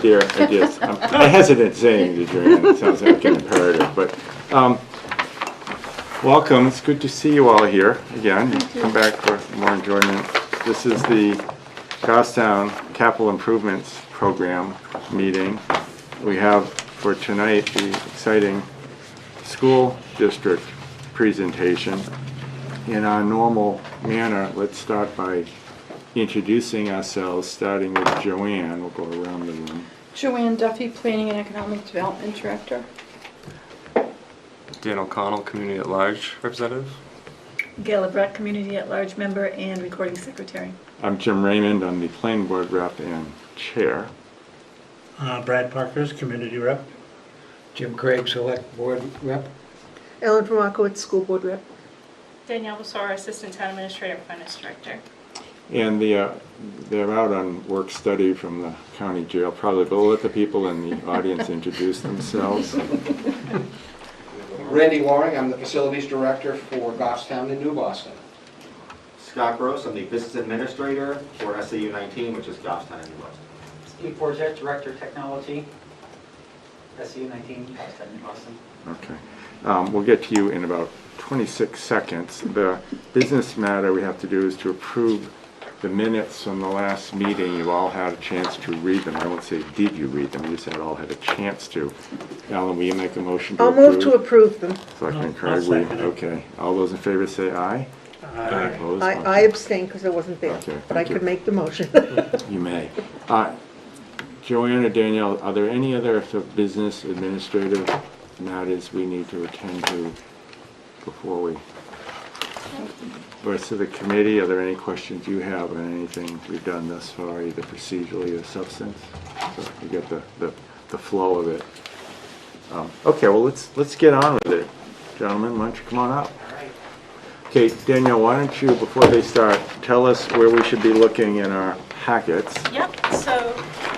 I hesitate saying to Joanne, it sounds like an imperative, but welcome. It's good to see you all here again. Come back for more enjoyment. This is the Goffstown Capital Improvements Program meeting. We have for tonight the exciting school district presentation. In our normal manner, let's start by introducing ourselves, starting with Joanne. We'll go around the room. Joanne Duffy, Planning and Economic Development Director. Dan O'Connell, Community at Large Representative. Gail Brett, Community at Large Member and Recording Secretary. I'm Jim Raymond. I'm the Planning Board Rep and Chair. Brad Parker's Community Rep. Jim Craig, Select Board Rep. Ellen Vermakowitz, School Board Rep. Danielle Basora, Assistant Town Administrator and Finance Director. And they're out on work study from the county jail probably, but we'll let the people in the audience introduce themselves. Randy Loring, I'm the Facilities Director for Goffstown and New Boston. Scott Gross, I'm the Business Administrator for SAU 19, which is Goffstown and New Boston. Steve Forget, Director of Technology, SAU 19, Goffstown, New Boston. Okay. We'll get to you in about 26 seconds. The business matter we have to do is to approve the minutes from the last meeting. You all had a chance to read them. I won't say did you read them, you just all had a chance to. Alan, will you make a motion to I'll approve? move to approve them. Selectman I'll Craig, second it. okay. All those in favor say aye. Opposed? I abstain because I wasn't there, Okay, but I thank you. could make the motion. You may. Joanne or Danielle, are there any other sort of business administrative matters we need to attend to before we? Rest of the committee, are there any questions you have on anything we've done thus far, either procedurally or substance? So you get the flow of it. Okay, well let's get on with it, gentlemen. Why don't you come on up? Okay, Danielle, why don't you, before they start, tell us where we should be looking in our packets. Yep, so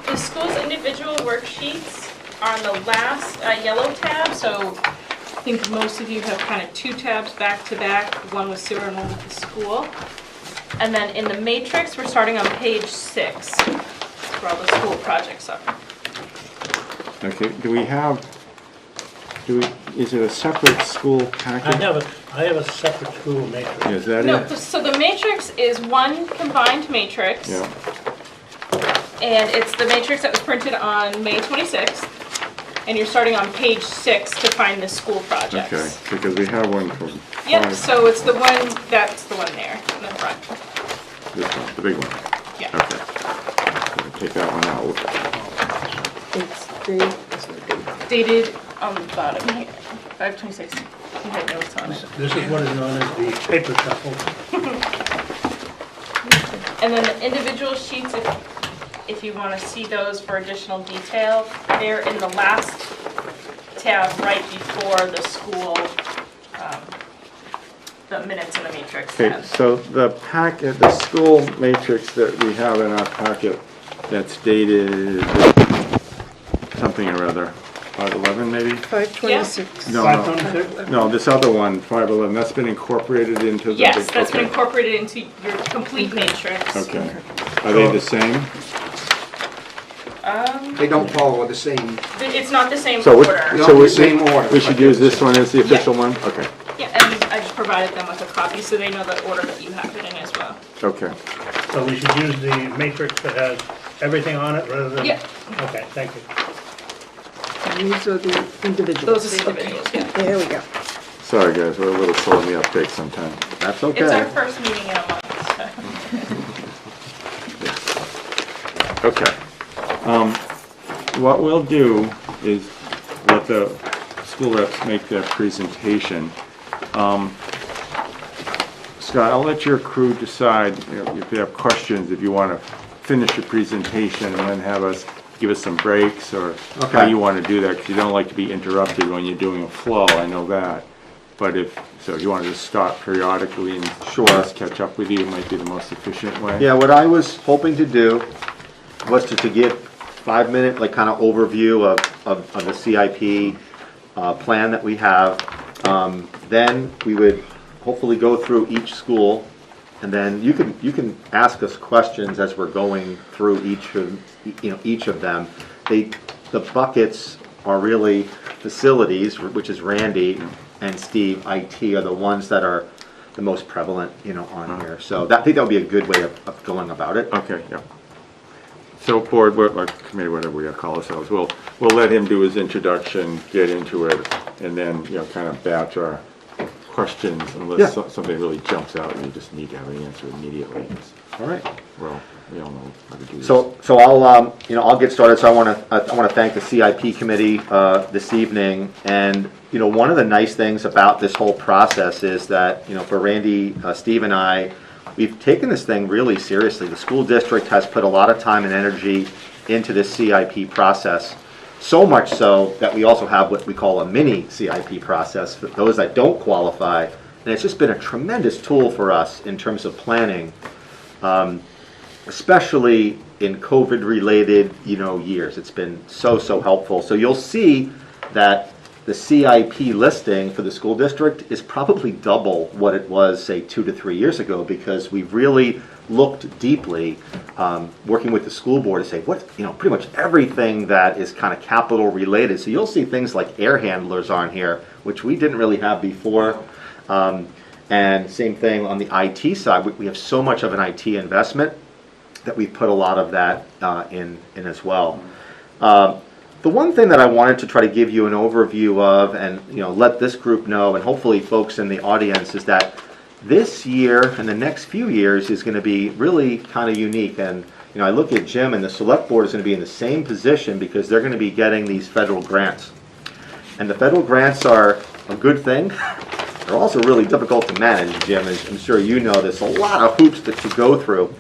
the school's individual worksheets are on the last yellow tab, so I think most of you have kind of two tabs back to back, one with sewer and one with the school. And then in the matrix, we're starting on page 6. That's where all the school projects are. Okay, is it a separate school packet? I have a separate school matrix. Is that No, it? so the matrix is one combined matrix. Yeah, And it's the matrix that was printed on May 26th. And you're starting on page 6 to find the school projects. okay, because we have one from Yep, five- so it's the one, that's the one there in the front. this one, the big one. Yeah. Okay. Gonna take that one out. It's Dated on the bottom here, 5/26. You had notes on it. This is what is known as the paper shuffle. And then the individual sheets, if you want to see those for additional detail, they're in the last tab right before the school, the minutes in the matrix Okay, tab. so the packet, the school matrix that we have in our packet that's dated something or other, 5/11 maybe? 5/26. No, 526? no, this other one, 5/11, that's been incorporated into the... Yes, that's been okay. incorporated into your complete matrix. Okay. Are they the same? They don't follow the same, It's not the same So order. No, the same order. We should use this one as the official one? Okay, Yeah, and I just provided them with a copy so they know the order that you have it in as well. okay. So we should use the matrix that has everything on it rather than? Yeah. Okay, thank you. And these are the individuals. Those are the individuals, yeah. There we go. Sorry guys, we're a little slow in the uptake sometimes. That's It's our okay. first meeting in a month, so. Okay. What we'll do is let the school reps make their presentation. Scott, I'll let your crew decide, you know, if you have questions, if you want to finish your presentation and then have us give us some breaks, or how Okay. you want to do that, because you don't like to be interrupted when you're doing a flow, I know that. But if you want to just stop periodically and Sure. just catch up with you, it might be the most efficient way. Yeah, what I was hoping to do was to give 5-minute, like, kind of overview of the CIP plan that we have. Then we would hopefully go through each school, and then you can ask us questions as we're going through each of them. the buckets are really facilities, which is Randy, and Steve, IT, are the ones that are the most prevalent, on here. So I think that would be a good way of going about it. Okay, yeah. So board, or committee, whatever we call ourselves, we'll let him do his introduction, get into it, and then, kind of batch our questions unless something really jumps out and you just need to have an answer immediately. All right. Well, we all know how to do this. So I'll get started. So I want to thank the CIP committee this evening. And one of the nice things about this whole process is that for Randy, Steve, and I, we've taken this thing really seriously. The school district has put a lot of time and energy into this CIP process. So much so that we also have what we call a mini CIP process for those that don't qualify. And it's just been a tremendous tool for us in terms of planning. Especially in COVID-related, years. It's been so helpful. So you'll see that the CIP listing for the school district is probably double what it was, say, 2 to 3 years ago, because we've really looked deeply, working with the school board to say pretty much everything that is kind of capital related. So you'll see things like air handlers on here, which we didn't really have before. And same thing on the IT side. We have so much of an IT investment that we've put a lot of that in as well. The one thing that I wanted to try to give you an overview of and let this group know, and hopefully folks in the audience, is that this year and the next few years is going to be really kind of unique. And I look at Jim, and the select board is going to be in the same position because they're going to be getting these federal grants. And the federal grants are a good thing. They're also really difficult to manage, Jim, as I'm sure you know. There's a lot of hoops that you go through.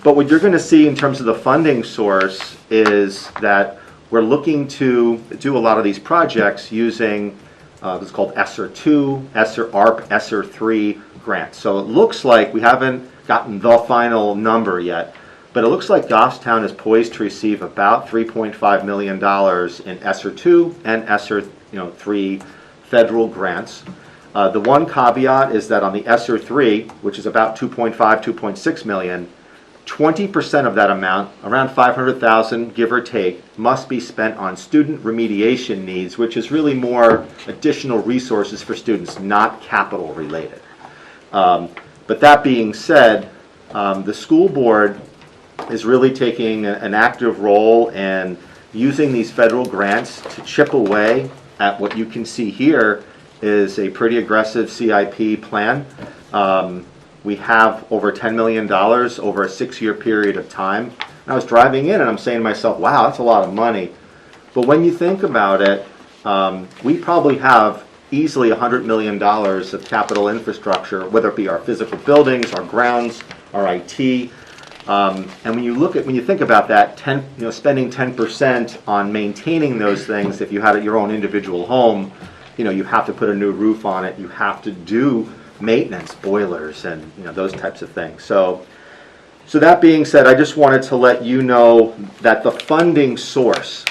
But what you're going to see in terms of the funding source is that we're looking to do a lot of these projects using what's called ESSER 2, ARP, ESSER 3 grants. So it looks like we haven't gotten the final number yet, but it looks like Goffstown is poised to receive about $3.5 million in ESSER 2 and ESSER 3 federal grants. The one caveat is that on the ESSER 3, which is about 2.6 million, 20% of that amount, around 500,000 give or take, must be spent on student remediation needs, which is really more additional resources for students, not capital related. But that being said, the school board is really taking an active role and using these federal grants to chip away at what you can see here is a pretty aggressive CIP plan. We have over $10 million over a 6-year period of time. And I was driving in and I'm saying to myself, wow, that's a lot of money. But when you think about it, we probably have easily $100 million of capital infrastructure, whether it be our physical buildings, our grounds, our IT. And when you think about that, spending 10% on maintaining those things, if you had your own individual home, you have to put a new roof on it, you have to do maintenance, boilers, and those types of things. So that being said, I just wanted to let you know that the funding source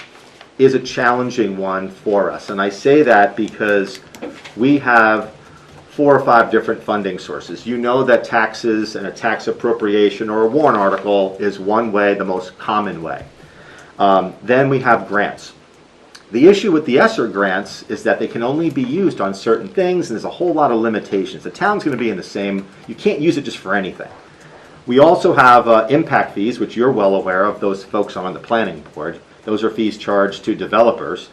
is a challenging one for us. And I say that because we have 4 or 5 different funding sources. You know that taxes and a tax appropriation or a warrant article is one way, the most common way. Then we have grants. The issue with the ESSER grants is that they can only be used on certain things, and there's a whole lot of limitations. The town's going to be in the same, you can't use it just for anything. We also have impact fees, which you're well aware of, those folks on the planning board. Those are fees charged to developers,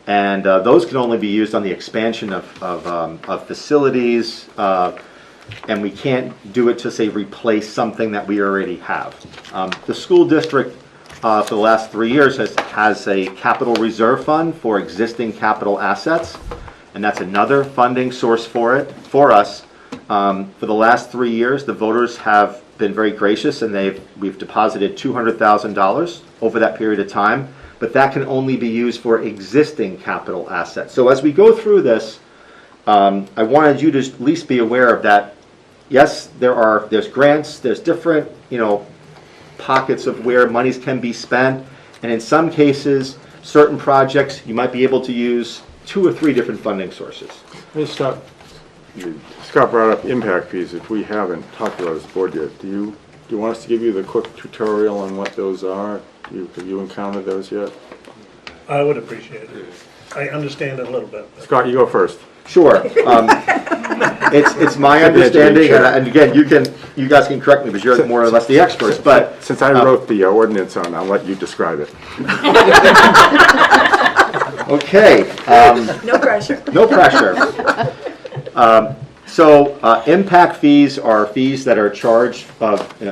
and those can only be used on the expansion of facilities, and we can't do it to, say, replace something that we already have. The school district for the last 3 years has a capital reserve fund for existing capital assets, and that's another funding source for us. For the last 3 years, the voters have been very gracious, and we've deposited $200,000 over that period of time, but that can only be used for existing capital assets. So as we go through this, I wanted you to at least be aware of that. Yes, there's grants, there's different, pockets of where monies can be spent, and in some cases, certain projects, you might be able to use 2 or 3 different funding sources. Hey, Scott brought up impact fees, which we haven't talked about as a board yet. Do you want us to give you the quick tutorial on what those are? Have you encountered those yet? I would appreciate it. I understand it a little bit. but- Scott, you go first. Sure. It's my understanding, and again, you guys can correct me because you're more or less the experts, but Since I wrote the ordinance on, I'll let you describe it. okay. No pressure. No pressure. Impact fees are fees that are charged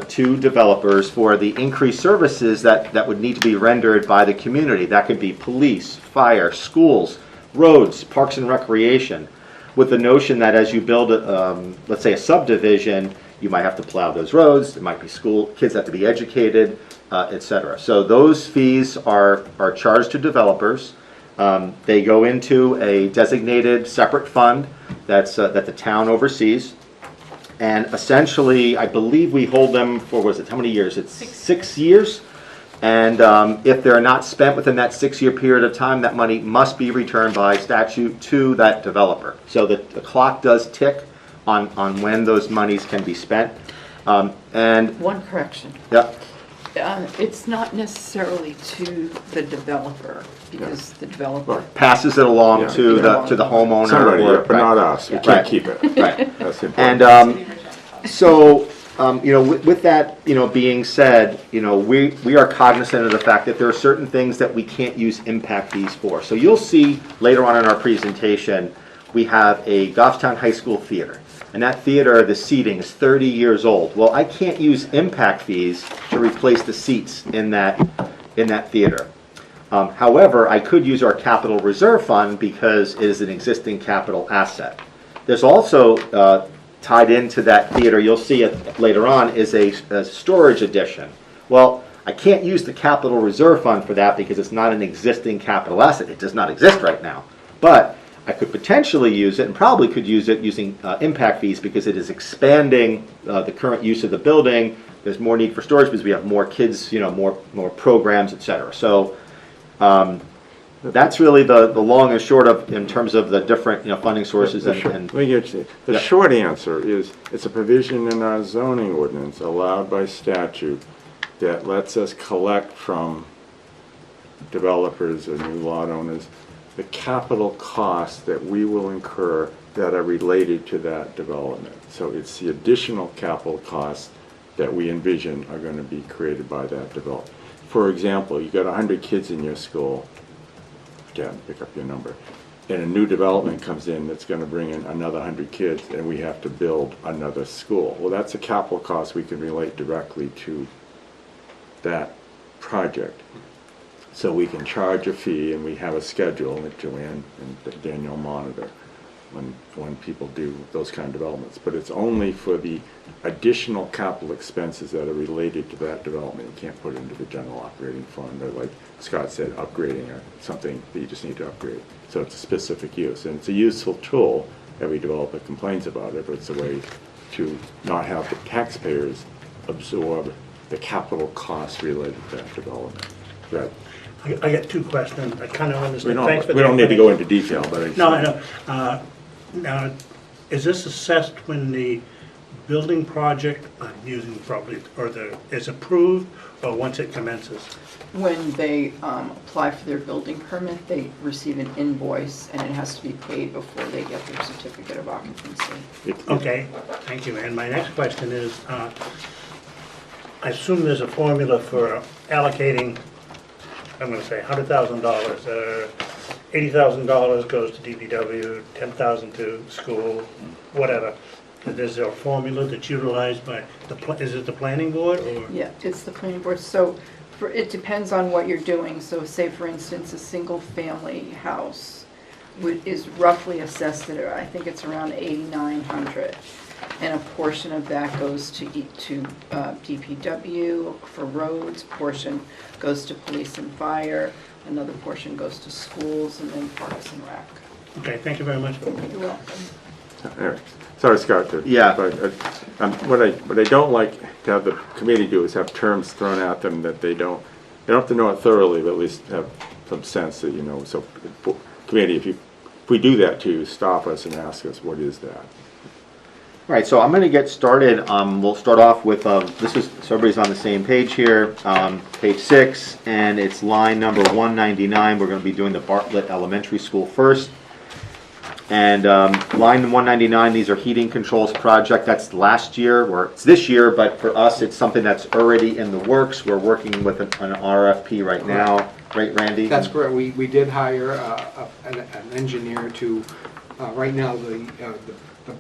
to developers for the increased services that would need to be rendered by the community. That could be police, fire, schools, roads, parks and recreation, with the notion that as you build, let's say, a subdivision, you might have to plow those roads, there might be school, kids have to be educated, etc. So those fees are charged to developers. They go into a designated separate fund that the town oversees. And essentially, I believe we hold them for, what is it, how many years? It's 6 years. And if they're not spent within that 6-year period of time, that money must be returned by statute to that developer. So the clock does tick on when those monies can be spent. And One correction. yeah, It's not necessarily to the developer, because the developer, passes it along Yeah. to the homeowner. Somebody, or- but not us. We Right. can't keep it. Right. That's important. And so, with that, being said, we are cognizant of the fact that there are certain things that we can't use impact fees for. So you'll see later on in our presentation, we have a Goffstown High School theater. And that theater, the seating is 30 years old. Well, I can't use impact fees to replace the seats in that theater. However, I could use our capital reserve fund because it is an existing capital asset. There's also tied into that theater, you'll see it later on, is a storage addition. Well, I can't use the capital reserve fund for that because it's not an existing capital asset. It does not exist right now. But I could potentially use it, and probably could use it using impact fees because it is expanding the current use of the building. There's more need for storage because we have more kids, more programs, etc. So that's really the long and short of, in terms of the different funding sources. Let me get you. The Yeah. short answer is, it's a provision in our zoning ordinance allowed by statute that lets us collect from developers or new lot owners the capital costs that we will incur that are related to that development. So it's the additional capital costs that we envision are going to be created by that development. For example, you got 100 kids in your school, again, pick up your number, and a new development comes in that's going to bring in another 100 kids, and we have to build another school. Well, that's a capital cost we can relate directly to that project. So we can charge a fee, and we have a schedule that Joanne and Danielle monitor when people do those kind of developments. But it's only for the additional capital expenses that are related to that development. You can't put it into the general operating fund, or like Scott said, upgrading something that you just need to upgrade. So it's a specific use, and it's a useful tool. Every developer complains about it, but it's a way to not have the taxpayers absorb the capital costs related to that development. That I got two questions. I kind of we understand. don't, Thanks for we the don't need to go into explanation. detail, but I just. No, I know. Now, is this assessed when the building project, I'm using probably, is approved, or once it commences? when they apply for their building permit, they receive an invoice, and it has to be paid before they get their certificate of occupancy. Okay, thank you. And my next question is, I assume there's a formula for allocating, I'm going to say $100,000. $80,000 goes to DPW, $10,000 to school, whatever. Is there a formula that's utilized by, is it the planning board, or? Yeah, it's the planning board. So it depends on what you're doing. So say, for instance, a single-family house is roughly assessed at, I think it's around $8,900. And a portion of that goes to DPW for roads, portion goes to police and fire, another portion goes to schools, and then parks and rec. Okay, thank you very much. You're welcome. Anyway, sorry, Scott. Yeah. But what I don't like to have the committee do is have terms thrown at them that they don't have to know it thoroughly, but at least have some sense that, so committee, if we do that to you, stop us and ask us, what is that? All right, so I'm going to get started. We'll start off with, this is, so everybody's on the same page here, page 6, and it's line number 199. We're going to be doing the Bartlett Elementary School first. And line 199, these are heating controls project. That's last year, or it's this year, but for us, it's something that's already in the works. We're working with an RFP right now. Right, Randy? That's correct. We did hire an engineer to, right now, the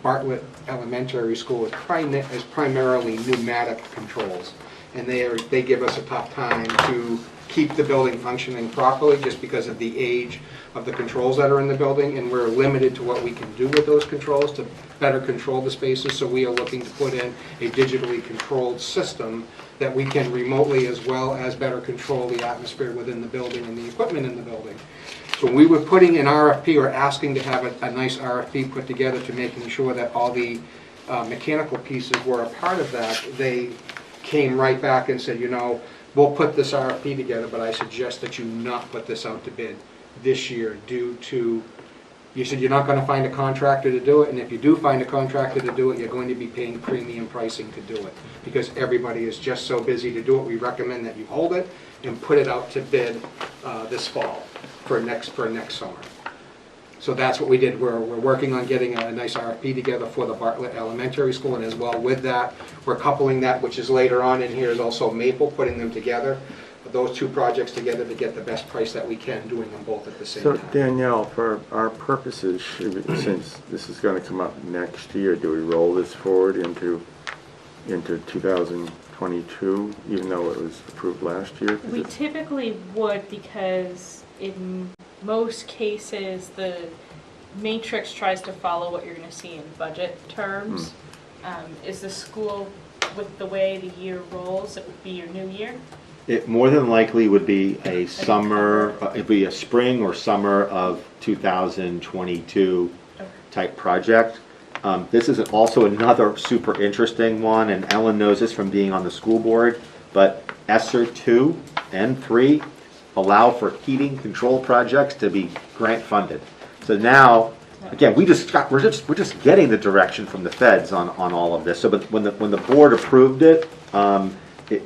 Bartlett Elementary School is primarily pneumatic controls. And they give us a tough time to keep the building functioning properly just because of the age of the controls that are in the building, and we're limited to what we can do with those controls to better control the spaces. So we are looking to put in a digitally controlled system that we can remotely, as well as better control the atmosphere within the building and the equipment in the building. So we were putting an RFP, or asking to have a nice RFP put together to making sure that all the mechanical pieces were a part of that. They came right back and said, you know, we'll put this RFP together, but I suggest that you not put this out to bid this year due to, you said you're not going to find a contractor to do it, and if you do find a contractor to do it, you're going to be paying premium pricing to do it because everybody is just so busy to do it. We recommend that you hold it and put it out to bid this fall for next summer. So that's what we did. We're working on getting a nice RFP together for the Bartlett Elementary School, and as well with that, we're coupling that, which is later on in here, is also Maple, putting them together, those two projects together to get the best price that we can, doing them both at the same So time. Danielle, for our purposes, since this is going to come up next year, do we roll this forward into 2022, even though it was approved last year? We typically would, because in most cases, the matrix tries to follow what you're going to see in budget terms. Is the school, with the way the year rolls, it would be your new year? It more than likely would be a summer, it'd be a spring or summer of 2022 type project. This is also another super interesting one, and Ellen knows this from being on the school board, but ESSER 2 and 3 allow for heating control projects to be grant funded. So now, again, we're just getting the direction from the feds on all of this. So, but when the board approved it,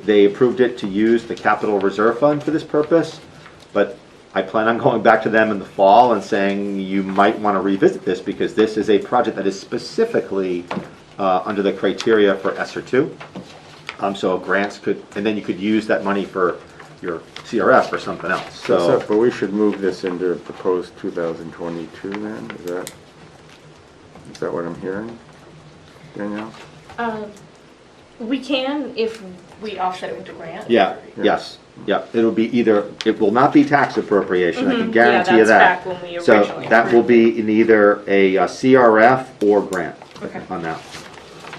they approved it to use the capital reserve fund for this purpose. But I plan on going back to them in the fall and saying you might want to revisit this because this is a project that is specifically under the criteria for ESSER 2. So grants could, and then you could use that money for your CRF or something else. So, but we should move this into proposed 2022 then? Is that what I'm hearing, Danielle? We can if we offset it with the grant. yeah, yes, yeah. It'll be either, it will not be tax appropriation, I can guarantee you that. Yeah, that's back when we So originally that will approved be in either a CRF or grant Okay. on that.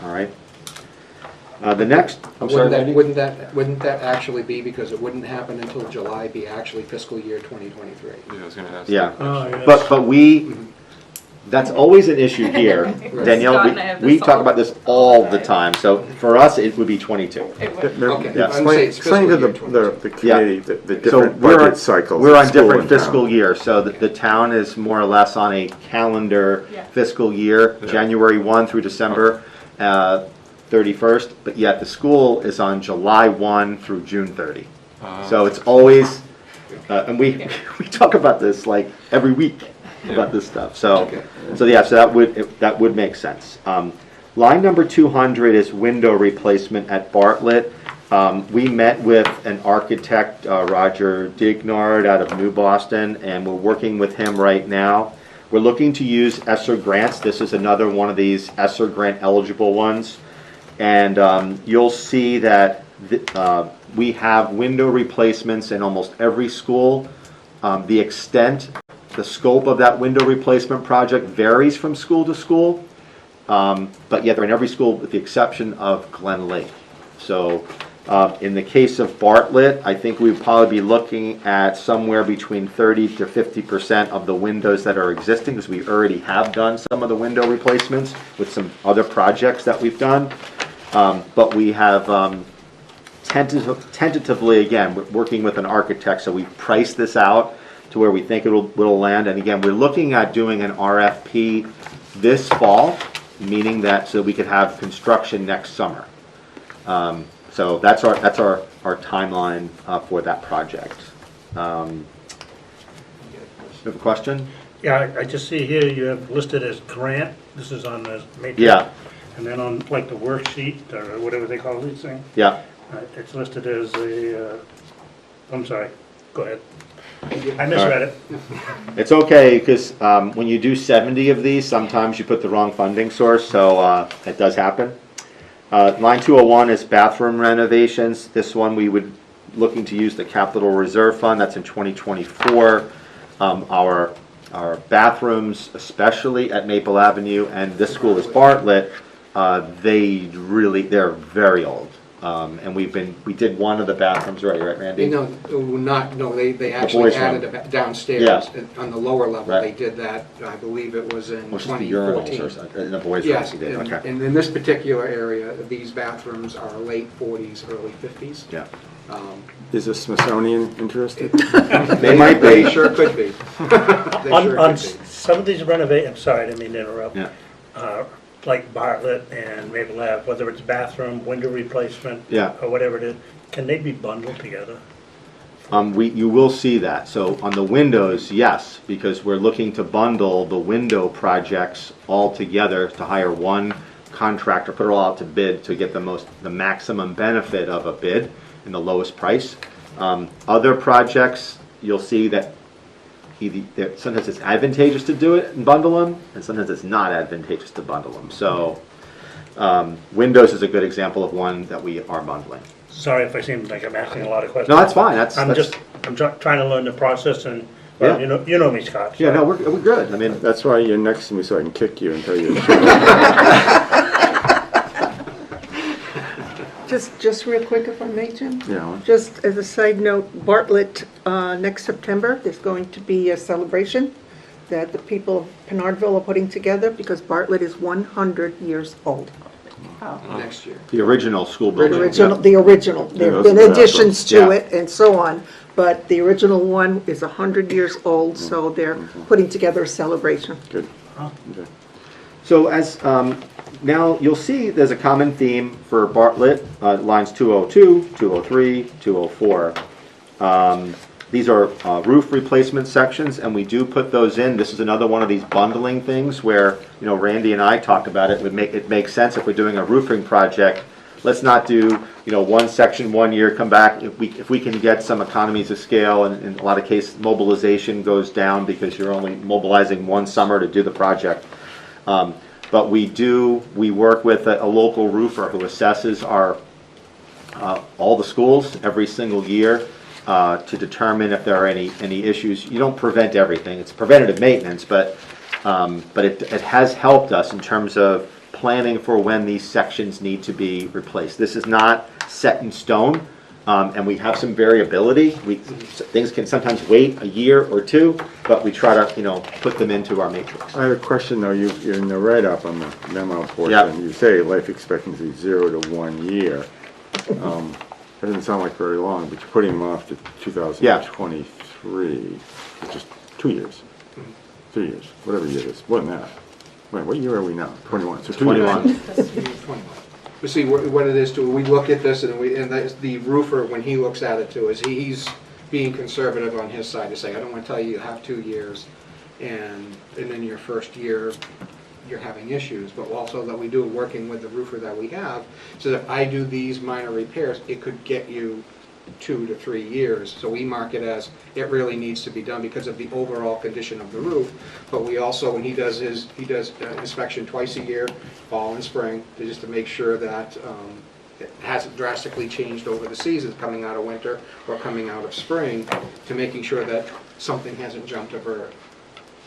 All right. The next, I'm sorry, Randy? Wouldn't that actually be, because it wouldn't happen until July, be actually fiscal year 2023? Yeah, I was gonna ask. Yeah. that question. Oh, yes. But we, that's always an issue here. Danielle, Scott and I have we this talk all about this the all the time. time. So for us, it would be 22. It would. Okay. Yeah. I'm saying it's Explain to fiscal year the committee the So different budget cycles. we're of on school different and town. fiscal years. So the town is more or less on a calendar Yeah. fiscal year, Yeah. January 1 through December 31st. But yet the school is on July 1 through June 30. So it's always, and we talk about this like every week about this stuff. So, Okay. so yeah, so that would make sense. Line number 200 is window replacement at Bartlett. We met with an architect, Roger Dignard, out of New Boston, and we're working with him right now. We're looking to use ESSER grants. This is another one of these ESSER grant eligible ones. And you'll see that we have window replacements in almost every school. The extent, the scope of that window replacement project varies from school to school, but yet they're in every school with the exception of Glen Lake. So in the case of Bartlett, I think we'd probably be looking at somewhere between 30 to 50% of the windows that are existing, because we already have done some of the window replacements with some other projects that we've done. But we have tentatively, again, we're working with an architect, so we've priced this out to where we think it'll land. And again, we're looking at doing an RFP this fall, meaning that, so we could have construction next summer. So that's our timeline for that project. You have a question? Yeah, I just see here you have listed as grant, this is on the matrix. Yeah, And then on like the worksheet, or whatever they call these things, yeah. it's listed as a, I'm sorry, go ahead. I misread it. It's okay, because when you do 70 of these, sometimes you put the wrong funding source, so it does happen. Line 201 is bathroom renovations. This one we would looking to use the capital reserve fund. That's in 2024. Our bathrooms, especially at Maple Avenue, and this school is Bartlett, they're very old. And we did one of the bathrooms already, right, Randy? No, they boys' actually added room. it downstairs. Yeah. On the lower level, Right. they did that, I believe it was in Which is the urinals 2014. or something, in the boys' room. Yes, we did, okay. and in this particular area, these bathrooms are late 40s, early 50s. Yeah. Is the Smithsonian interested? They might They be. sure could be. They sure On could be. some of these I'm sorry, I didn't mean to interrupt. Yeah. Like Bartlett and Maple Ave, whether it's bathroom, window replacement, Yeah. or whatever it is, can they be bundled together? You will see that. So on the windows, yes, because we're looking to bundle the window projects all together to hire one contractor, put it all out to bid to get the maximum benefit of a bid and the lowest price. Other projects, you'll see that sometimes it's advantageous to do it and bundle them, and sometimes it's not advantageous to bundle them. So windows is a good example of one that we are bundling. Sorry if I seem like I'm asking a lot of questions. No, that's fine. I'm trying to learn the process and, well, Yeah. you know me, Scott. so- Yeah, no, we're good. I mean, That's why you're next to me, so I can kick you and tell you. the Just real quick, if I may, Jim? truth. Yeah. Just as a side note, Bartlett, next September, there's going to be a celebration that the people of Pinardville are putting together because Bartlett is 100 years old. Next year. the original school building. The original. There have those been are the additions to Yeah. it and so on, but the original one is 100 years old, so they're putting together a celebration. Good. Okay. So as now you'll see there's a common theme for Bartlett, lines 202, 203, 204. These are roof replacement sections, and we do put those in. This is another one of these bundling things where, Randy and I talked about it. It makes sense if we're doing a roofing project. Let's not do, one section 1 year, come back. If we can get some economies of scale, and in a lot of cases, mobilization goes down because you're only mobilizing one summer to do the project. But we work with a local roofer who assesses all the schools every single year to determine if there are any issues. You don't prevent everything. It's preventative maintenance, but it has helped us in terms of planning for when these sections need to be replaced. This is not set in stone, and we have some variability. Things can sometimes wait a year or two, but we try to put them into our matrix. I have a question though. You're in the write-up on the memo portion. Yeah. You say life expectancy 0 to 1 year. That doesn't sound like very long, but you're putting them off to 2023, which is 2 years, 3 years, whatever year it is. More than that. Wait, what year are we now? 21. So 2 21. years. 21. But see, what it is too, we look at this and that's the roofer, when he looks at it too, is he's being conservative on his side to say, I don't want to tell you have 2 years and in your first year you're having issues, but also that we do working with the roofer that we have, so that if I do these minor repairs, it could get you 2 to 3 years. So we mark it as it really needs to be done because of the overall condition of the roof. But we also, when he does inspection twice a year, fall and spring, just to make sure that it hasn't drastically changed over the seasons, coming out of winter or coming out of spring, to making sure that something hasn't jumped over,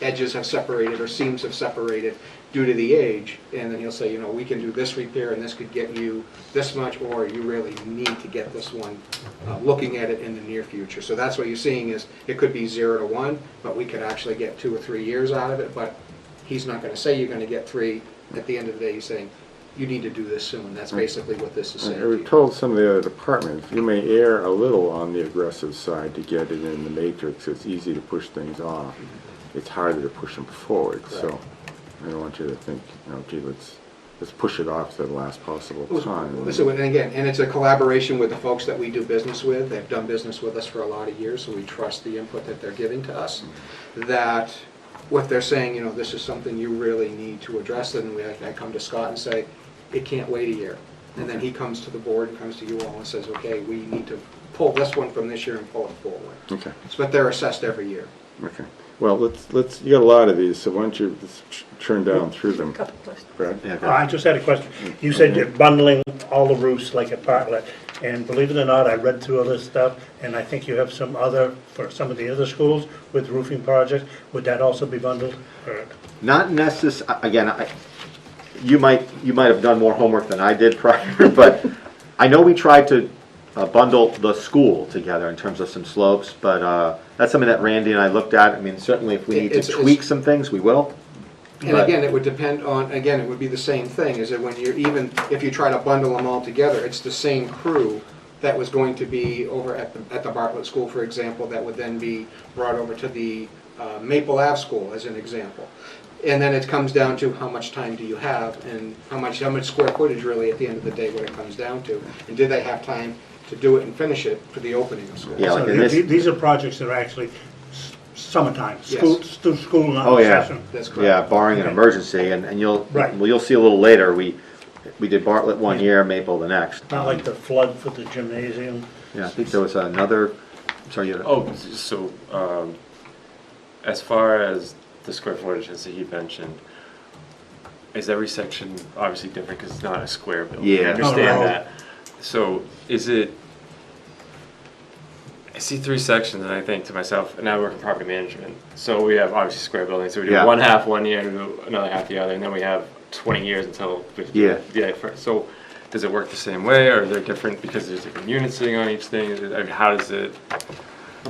edges have separated or seams have separated due to the age, and then he'll say, we can do this repair and this could get you this much, or you really need to get this one, looking at it in the near future. So that's what you're seeing is it could be 0 to 1, but we could actually get 2 or 3 years out of it, but he's not going to say you're going to get 3. At the end of the day, he's saying, you need to do this soon. That's basically what this is saying. We've told some of the other departments, you may err a little on the aggressive side to get it in the matrix. It's easy to push things off. It's harder to push them forward. So I don't want you to think, gee, let's just push it off to the last possible time. So, and again, and it's a collaboration with the folks that we do business with. They've done business with us for a lot of years, so we trust the input that they're giving to us. That what they're saying, you know, this is something you really need to address, and I come to Scott and say, it can't wait a year. And then he comes to the board and comes to you all and says, okay, we need to pull this one from this year and pull it forward. Okay, But they're assessed every year. okay. Well, let's, you got a lot of these, so why don't you just churn down through them, Couple questions. Brad? Yeah, go I ahead. just had a question. You said you're bundling all the roofs like at Bartlett, and believe it or not, I read through all this stuff, and I think you have some other, for some of the other schools with roofing projects. Would that also be bundled? Or- Not again, you might have done more homework than I did prior, but I know we tried to bundle the school together in terms of some slopes, but that's something that Randy and I looked at. I mean, certainly if we need to tweak some things, we will. And But- again, it would depend on, again, it would be the same thing, is that when you're even, if you try to bundle them all together, it's the same crew that was going to be over at the Bartlett School, for example, that would then be brought over to the Maple Ave School, as an example. And then it comes down to how much time do you have, and how much square footage really at the end of the day what it comes down to. And did they have time to do it and finish it for the opening of school? Yeah, like So in this- these are projects that are actually summertime, Yes. school not Oh, yeah. session. That's correct. Yeah, barring an Okay. emergency, and you'll, Right. well, you'll see a little later, we did Bartlett one year, Maple the next. Not like the flood for the gymnasium. Yeah, I think there was another, sorry, you had a- Oh, so, as far as the square footage, as he mentioned, is every section obviously different because it's not a square building? Yeah. I understand Oh, no. that. So is it, I see three sections and I think to myself, and I work in property management, so we have obviously square buildings, so we do Yeah. one half one year and we do another half the other, and then we have 20 years until. Yeah. So does it work the same way, or are there different, because there's different units sitting on each thing? I mean, how does it?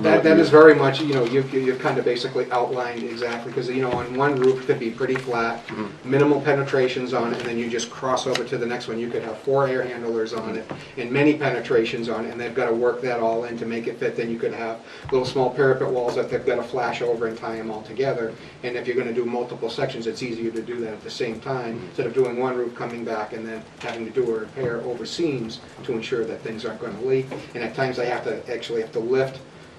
That is very much, you know, you've kind of basically outlined exactly, because, you know, on one roof it could be pretty flat, minimal penetrations on it, and then you just cross over to the next one. You could have 4 air handlers on it, and many penetrations on it, and they've got to work that all in to make it fit. Then you could have little small parapet walls that they've got to flash over and tie them all together. And if you're going to do multiple sections, it's easier to do that at the same time, instead of doing one roof, coming back, and then having to do a repair over seams to ensure that things aren't going to leak. And at times I have to lift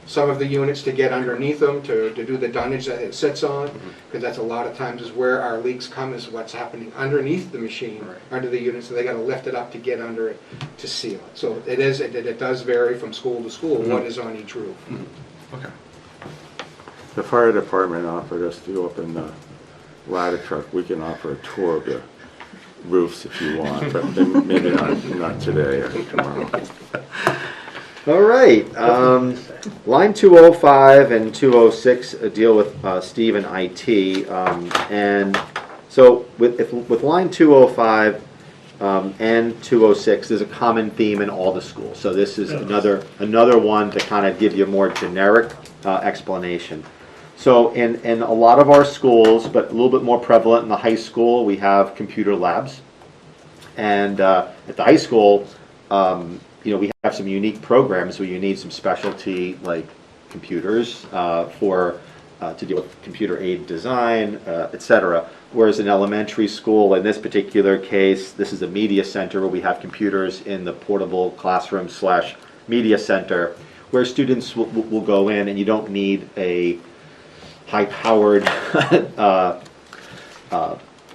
some of the units to get underneath them, to do the dunnage that it sits on, because that's a lot of times is where our leaks come, is what's happening underneath the machine, under the unit, so they gotta lift it up to get under it to seal it. So it does vary from school to school, what is on each roof. Okay. The fire department offered us to go up in the ladder truck. We can offer a tour of the roofs if you want, but then maybe not today or tomorrow. All right, line 205 and 206 deal with Steve and IT. And so with line 205 and 206, there's a common theme in all the schools. So this is another one to kind of give you a more generic explanation. So in a lot of our schools, but a little bit more prevalent in the high school, we have computer labs. And at the high school, you know, we have some unique programs where you need some specialty like computers to deal with computer aid design, etc. Whereas in elementary school, in this particular case, this is a media center where we have computers in the portable classroom / media center, where students will go in, and you don't need a high-powered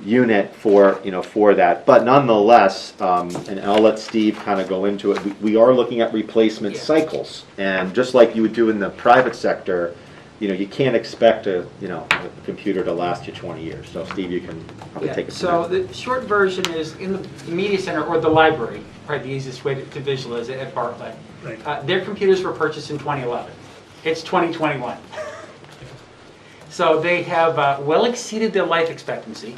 unit for that. But nonetheless, and I'll let Steve kind of go into it, we are looking at replacement cycles. And just like you would do in the private sector, you know, you can't expect a computer to last you 20 years. So Steve, you can probably take it from So there. the short version is in the media center or the library, probably the easiest way to visualize it at Bartlett. Right. Their computers were purchased in 2011. It's 2021. So they have well exceeded their life expectancy.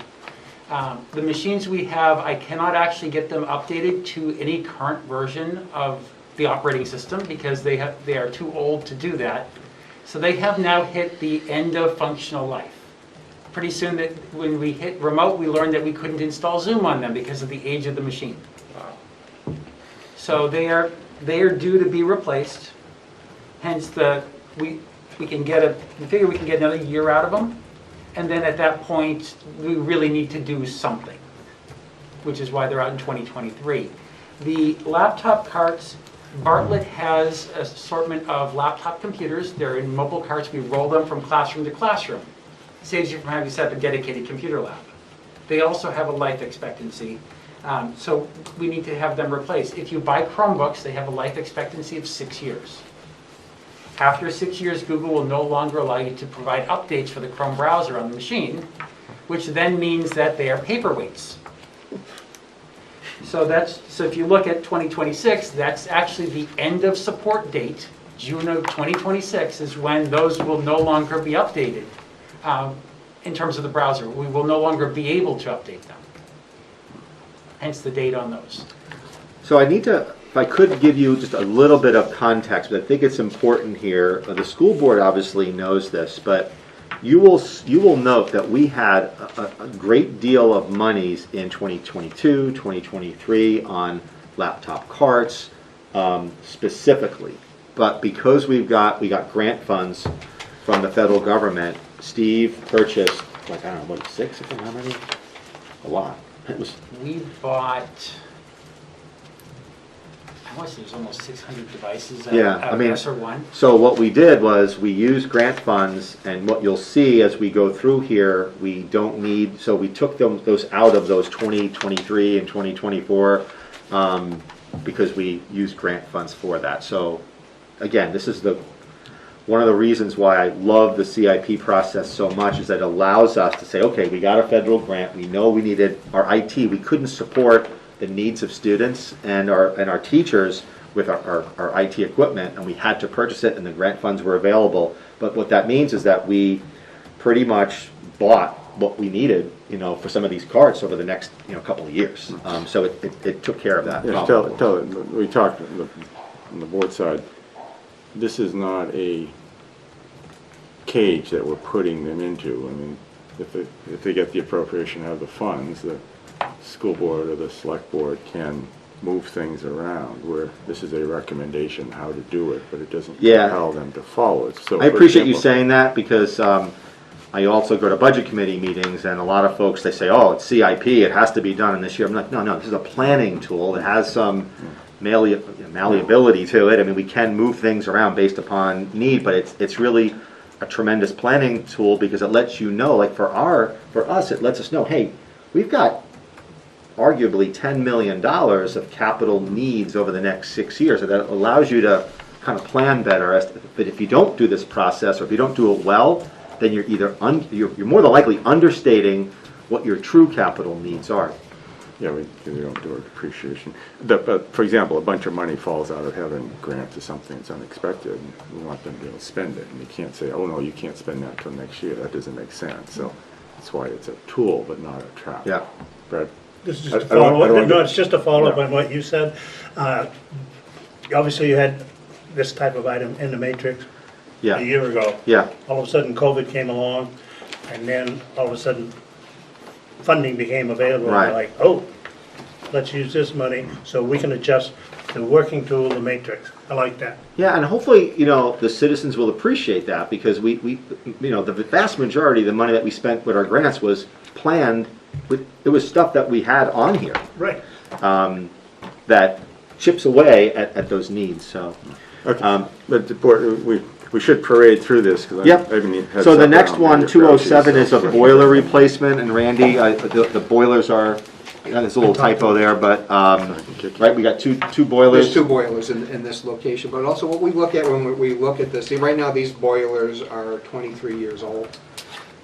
The machines we have, I cannot actually get them updated to any current version of the operating system because they are too old to do that. So they have now hit the end of functional life. Pretty soon, when we hit remote, we learned that we couldn't install Zoom on them because of the age of the machine. So they are due to be replaced. Hence, we figure we can get another year out of them. And then at that point, we really need to do something. which is why they're out in 2023. The laptop carts, Bartlett has an assortment of laptop computers. They're in mobile carts. We roll them from classroom to classroom. Saves you from having to set up a dedicated computer lab. They also have a life expectancy, so we need to have them replaced. If you buy Chromebooks, they have a life expectancy of 6 years. After 6 years, Google will no longer allow you to provide updates for the Chrome browser on the machine, which then means that they are paperweights. So if you look at 2026, that's actually the end of support date. June of 2026 is when those will no longer be updated in terms of the browser. We will no longer be able to update them. Hence the date on those. So I need to, if I could give you just a little bit of context, but I think it's important here. The school board obviously knows this, but you will note that we had a great deal of monies in 2022, 2023 on laptop carts specifically. But because we got grant funds from the federal government, Steve purchased, like, I don't know, what, 6 of them, how many? A lot. It was, We bought, I want to say there's almost 600 devices Yeah, out I mean, of ESSER 1. so what we did was we used grant funds, and what you'll see as we go through here, we don't need, so we took those out of those 2023 and 2024 because we used grant funds for that. So again, this is one of the reasons why I love the CIP process so much, is that it allows us to say, okay, we got a federal grant, we know we needed our IT, we couldn't support the needs of students and our teachers with our IT equipment, and we had to purchase it, and the grant funds were available. But what that means is that we pretty much bought what we needed, for some of these carts over the next, couple of years. So it took care of that. Yeah, we talked on the board side, this is not a cage that we're putting them into. I mean, if they get the appropriation, have the funds, the school board or the select board can move things around, where this is a recommendation how to do it, but it doesn't compel them to follow it. So I appreciate you saying that, because I also go to budget committee meetings, and a lot of folks, they say, oh, it's CIP, it has to be done in this year. I'm like, no, this is a planning tool. It has some malleability to it. I mean, we can move things around based upon need, but it's really a tremendous planning tool, because it lets you know, like for us, it lets us know, hey, we've got arguably $10 million of capital needs over the next 6 years. So that allows you to kind of plan better. But if you don't do this process, or if you don't do it well, then you're either you're more than likely understating what your true capital needs are. Yeah, we don't do a depreciation. But for example, a bunch of money falls out of heaven, grant to something that's unexpected, and we want them to be able to spend it. And you can't say, oh no, you can't spend that until next year. That doesn't make sense. So that's why it's a tool, but not a trap. Yeah. Brad? This is just a follow-up. No, it's just a follow-up on what you said. Obviously, you had this type of item in the matrix Yeah. a year ago. Yeah. All of a sudden, COVID came along, and then all of a sudden, funding became available. And Right. we're like, oh, let's use this money so we can adjust the working tool, the matrix. I like that. Yeah, and hopefully, the citizens will appreciate that, because we the vast majority of the money that we spent with our grants was planned. It was stuff that we had on here Right. that chips away at those needs. So, Okay. But the board, we should parade through this, because Yep. I haven't had so the something next on one, your 207, is a grouchy, so- boiler replacement. And Randy, the boilers are. There's a little typo there, but right, we got two boilers. There's 2 boilers in this location, but also what we look at when we look at this, see, right now these boilers are 23 years old.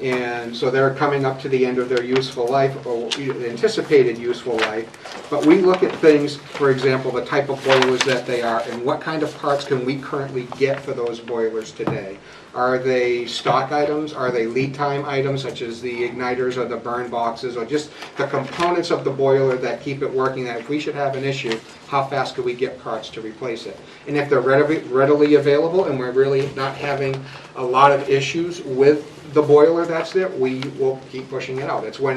And so they're coming up to the end of their useful life, or anticipated useful life. But we look at things, for example, the type of boilers that they are, and what kind of parts can we currently get for those boilers today? Are they stock items? Are they lead time items, such as the igniters or the burn boxes, or just the components of the boiler that keep it working, that if we should have an issue, how fast could we get parts to replace it? And if they're readily available, and we're really not having a lot of issues with the boiler that's there, we will keep pushing it out. It's when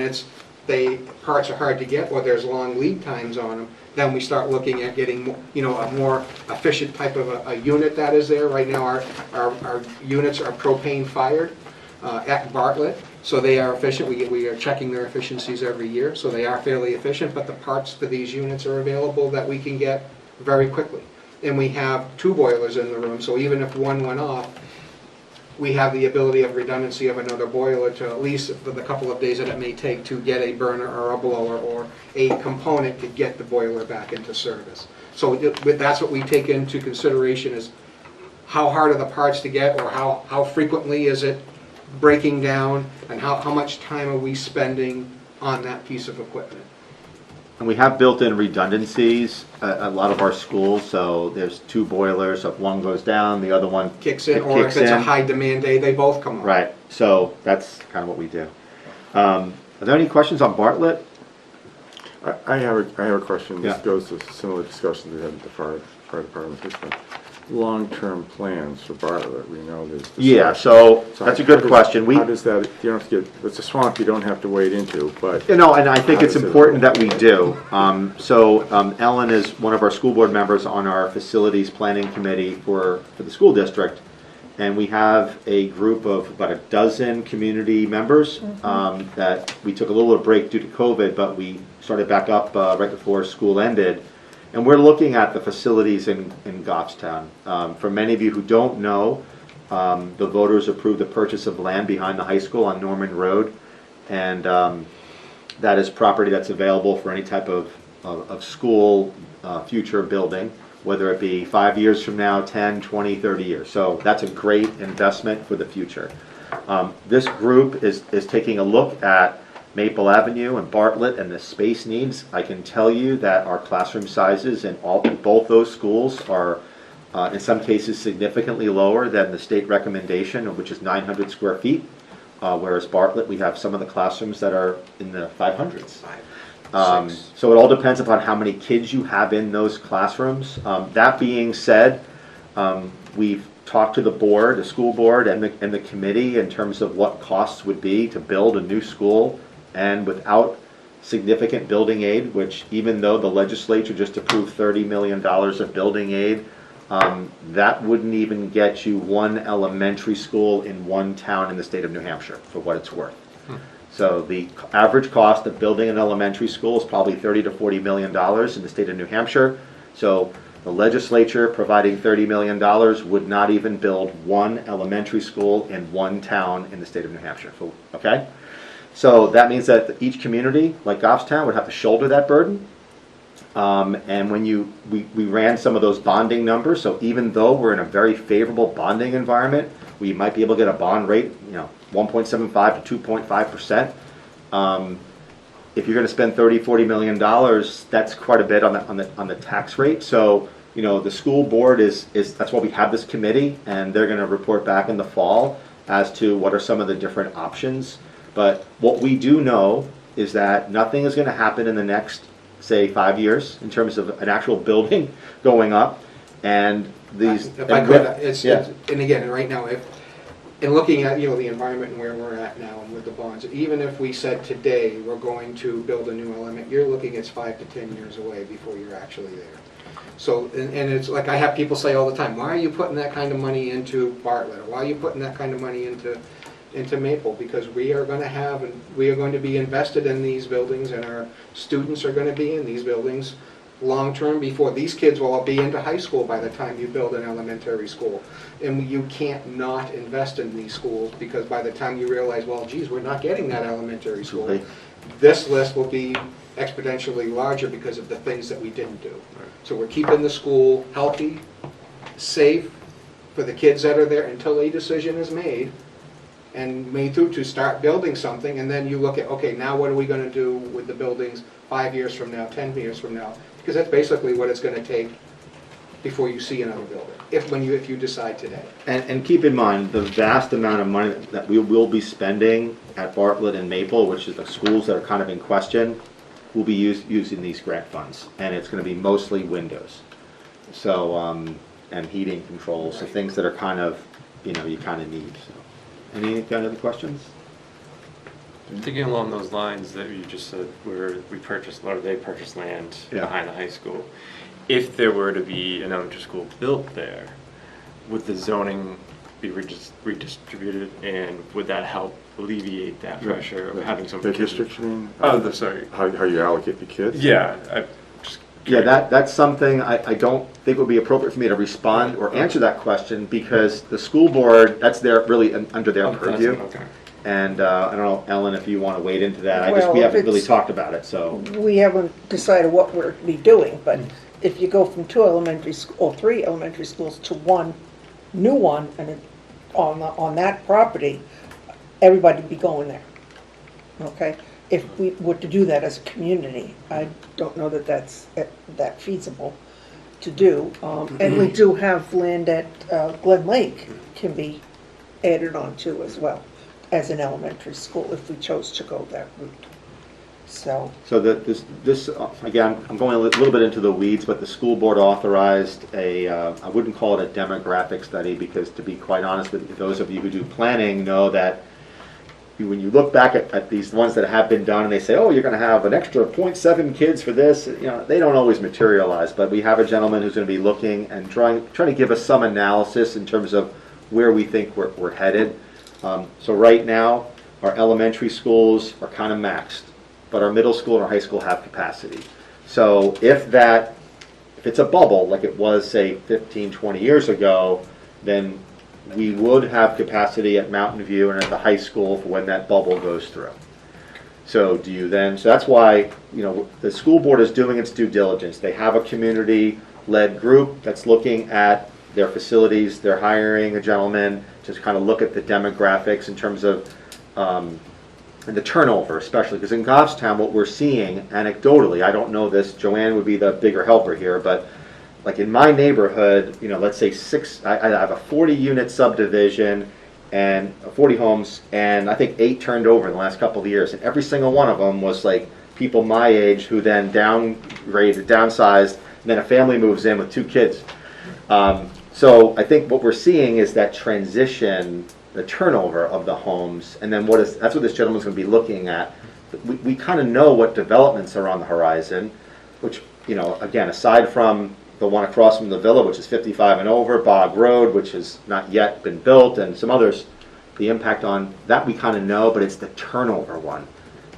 parts are hard to get, or there's long lead times on them, then we start looking at getting, a more efficient type of a unit that is there. Right now, our units are propane fired at Bartlett, So they are efficient, we are checking their efficiencies every year, so they are fairly efficient, but the parts for these units are available that we can get very quickly. And we have 2 boilers in the room, so even if one went off, we have the ability of redundancy of another boiler to at least for the couple of days that it may take to get a burner or a blower or a component to get the boiler back into service. So that's what we take into consideration is how hard are the parts to get, or how frequently is it breaking down, and how much time are we spending on that piece of equipment. And we have built-in redundancies at a lot of our schools, so there's 2 boilers, so if one goes down, the other one Kicks in, or if it's a high demand day, they both come on. Right, so that's kind of what we do. Are there any questions on Bartlett? I have a question. This Yeah. goes to similar discussions we had with the fire department system. Long-term plans for Bartlett, we know there's. Yeah, so that's a good question. How does that, you don't have to get, it's a swamp you don't have to wade into, but. You know, and I think How it's does it- important that we do. Ellen is one of our school board members on our facilities planning committee for the school district. And we have a group of about a dozen community members that we took a little bit of break due to COVID, but we started back up right before school ended. And we're looking at the facilities in Goffstown. For many of you who don't know, the voters approved the purchase of land behind the high school on Norman Road. And that is property that's available for any type of school future building, whether it be 5 years from now, 10, 20, 30 years. So that's a great investment for the future. This group is taking a look at Maple Avenue and Bartlett and the space needs. I can tell you that our classroom sizes in both those schools are in some cases significantly lower than the state recommendation, which is 900 square feet, whereas Bartlett, we have some of the classrooms that are in the 500s. So it all depends upon how many kids you have in those classrooms. That being said, we've talked to the board, the school board, and the committee in terms of what costs would be to build a new school, and without significant building aid, which even though the legislature just approved $30 million of building aid, that wouldn't even get you one elementary school in one town in the state of New Hampshire, for what it's worth. So the average cost of building an elementary school is probably $30 to $40 million in the state of New Hampshire. So the legislature providing $30 million would not even build one elementary school in one town in the state of New Hampshire. Okay? So that means that each community, like Goffstown, would have to shoulder that burden. And when we ran some of those bonding numbers, so even though we're in a very favorable bonding environment, we might be able to get a bond rate, 1.75 to 2.5%. If you're going to spend $30-40 million, that's quite a bit on the tax rate. So the school board is that's why we have this committee, and they're going to report back in the fall as to what are some of the different options. But what we do know is that nothing is going to happen in the next, say, 5 years in terms of an actual building going up. And these, If I could, yeah. and again, right now, in looking at, the environment and where we're at now and with the bonds, even if we said today we're going to build a new element, you're looking at 5 to 10 years away before you're actually there. So, and it's like I have people say all the time, why are you putting that kind of money into Bartlett? Or why are you putting that kind of money into Maple? Because we are going to be invested in these buildings, and our students are going to be in these buildings long-term before these kids will all be into high school by the time you build an elementary school. And you can't not invest in these schools, because by the time you realize, well, geez, we're not getting that elementary school, Right. this list will be exponentially larger because of the things that we didn't do. So we're keeping the school healthy, safe for the kids that are there until a decision is made, and made through to start building something, and then you look at, okay, now what are we going to do with the buildings 5 years from now, 10 years from now? Because that's basically what it's going to take before you see another building, if you decide today. And keep in mind, the vast amount of money that we will be spending at Bartlett and Maple, which is the schools that are kind of in question, will be using these grant funds. And it's going to be mostly windows. So, and heating controls, so things that are kind of, you kind of need. So. Any kind of questions? Thinking along those lines that you just said, where they purchased land Yeah. behind the high school. If there were to be an elementary school built there, would the zoning be redistributed, and would that help alleviate that pressure of having some The kids? districts, you mean? Sorry. How you allocate the kids? Yeah, Yeah, that's something I don't think would be appropriate for me to respond or answer that question, because the school board, that's really under their purview. Okay. And I don't know, Ellen, if you want to wade into that. We Well, haven't if really it's- talked about it, so. We haven't decided what we're to be doing, but if you go from 2 elementary, or 3 elementary schools to 1 new one, and on that property, everybody'd be going there, okay? If we were to do that as a community, I don't know that that's that feasible to do. And we do have land at Glen Lake can be added on to as well, as an elementary school, if we chose to go that route. So, So this again, I'm going a little bit into the weeds, but the school board authorized I wouldn't call it a demographic study, because to be quite honest with you, those of you who do planning know that when you look back at these ones that have been done and they say, oh, you're going to have an extra 0.7 kids for this, they don't always materialize. But we have a gentleman who's going to be looking and trying to give us some analysis in terms of where we think we're headed. So right now, our elementary schools are kind of maxed, but our middle school and our high school have capacity. So if it's a bubble like it was, say, 15, 20 years ago, then we would have capacity at Mountain View and at the high school for when that bubble goes through. So so that's why, the school board is doing its due diligence. They have a community-led group that's looking at their facilities. They're hiring a gentleman to kind of look at the demographics in terms of and the turnover, especially because in Goffstown, what we're seeing anecdotally, I don't know this, Joanne would be the bigger helper here, but like in my neighborhood, let's say I have a 40-unit subdivision and 40 homes, and I think 8 turned over in the last couple of years, and every single one of them was like people my age who then downsized, and then a family moves in with 2 kids. So I think what we're seeing is that transition, the turnover of the homes, and then that's what this gentleman's going to be looking at. We kind of know what developments are on the horizon, which, again, aside from the one across from the villa, which is 55 and over, Bog Road, which has not yet been built, and some others, the impact on that we kind of know, but it's the turnover one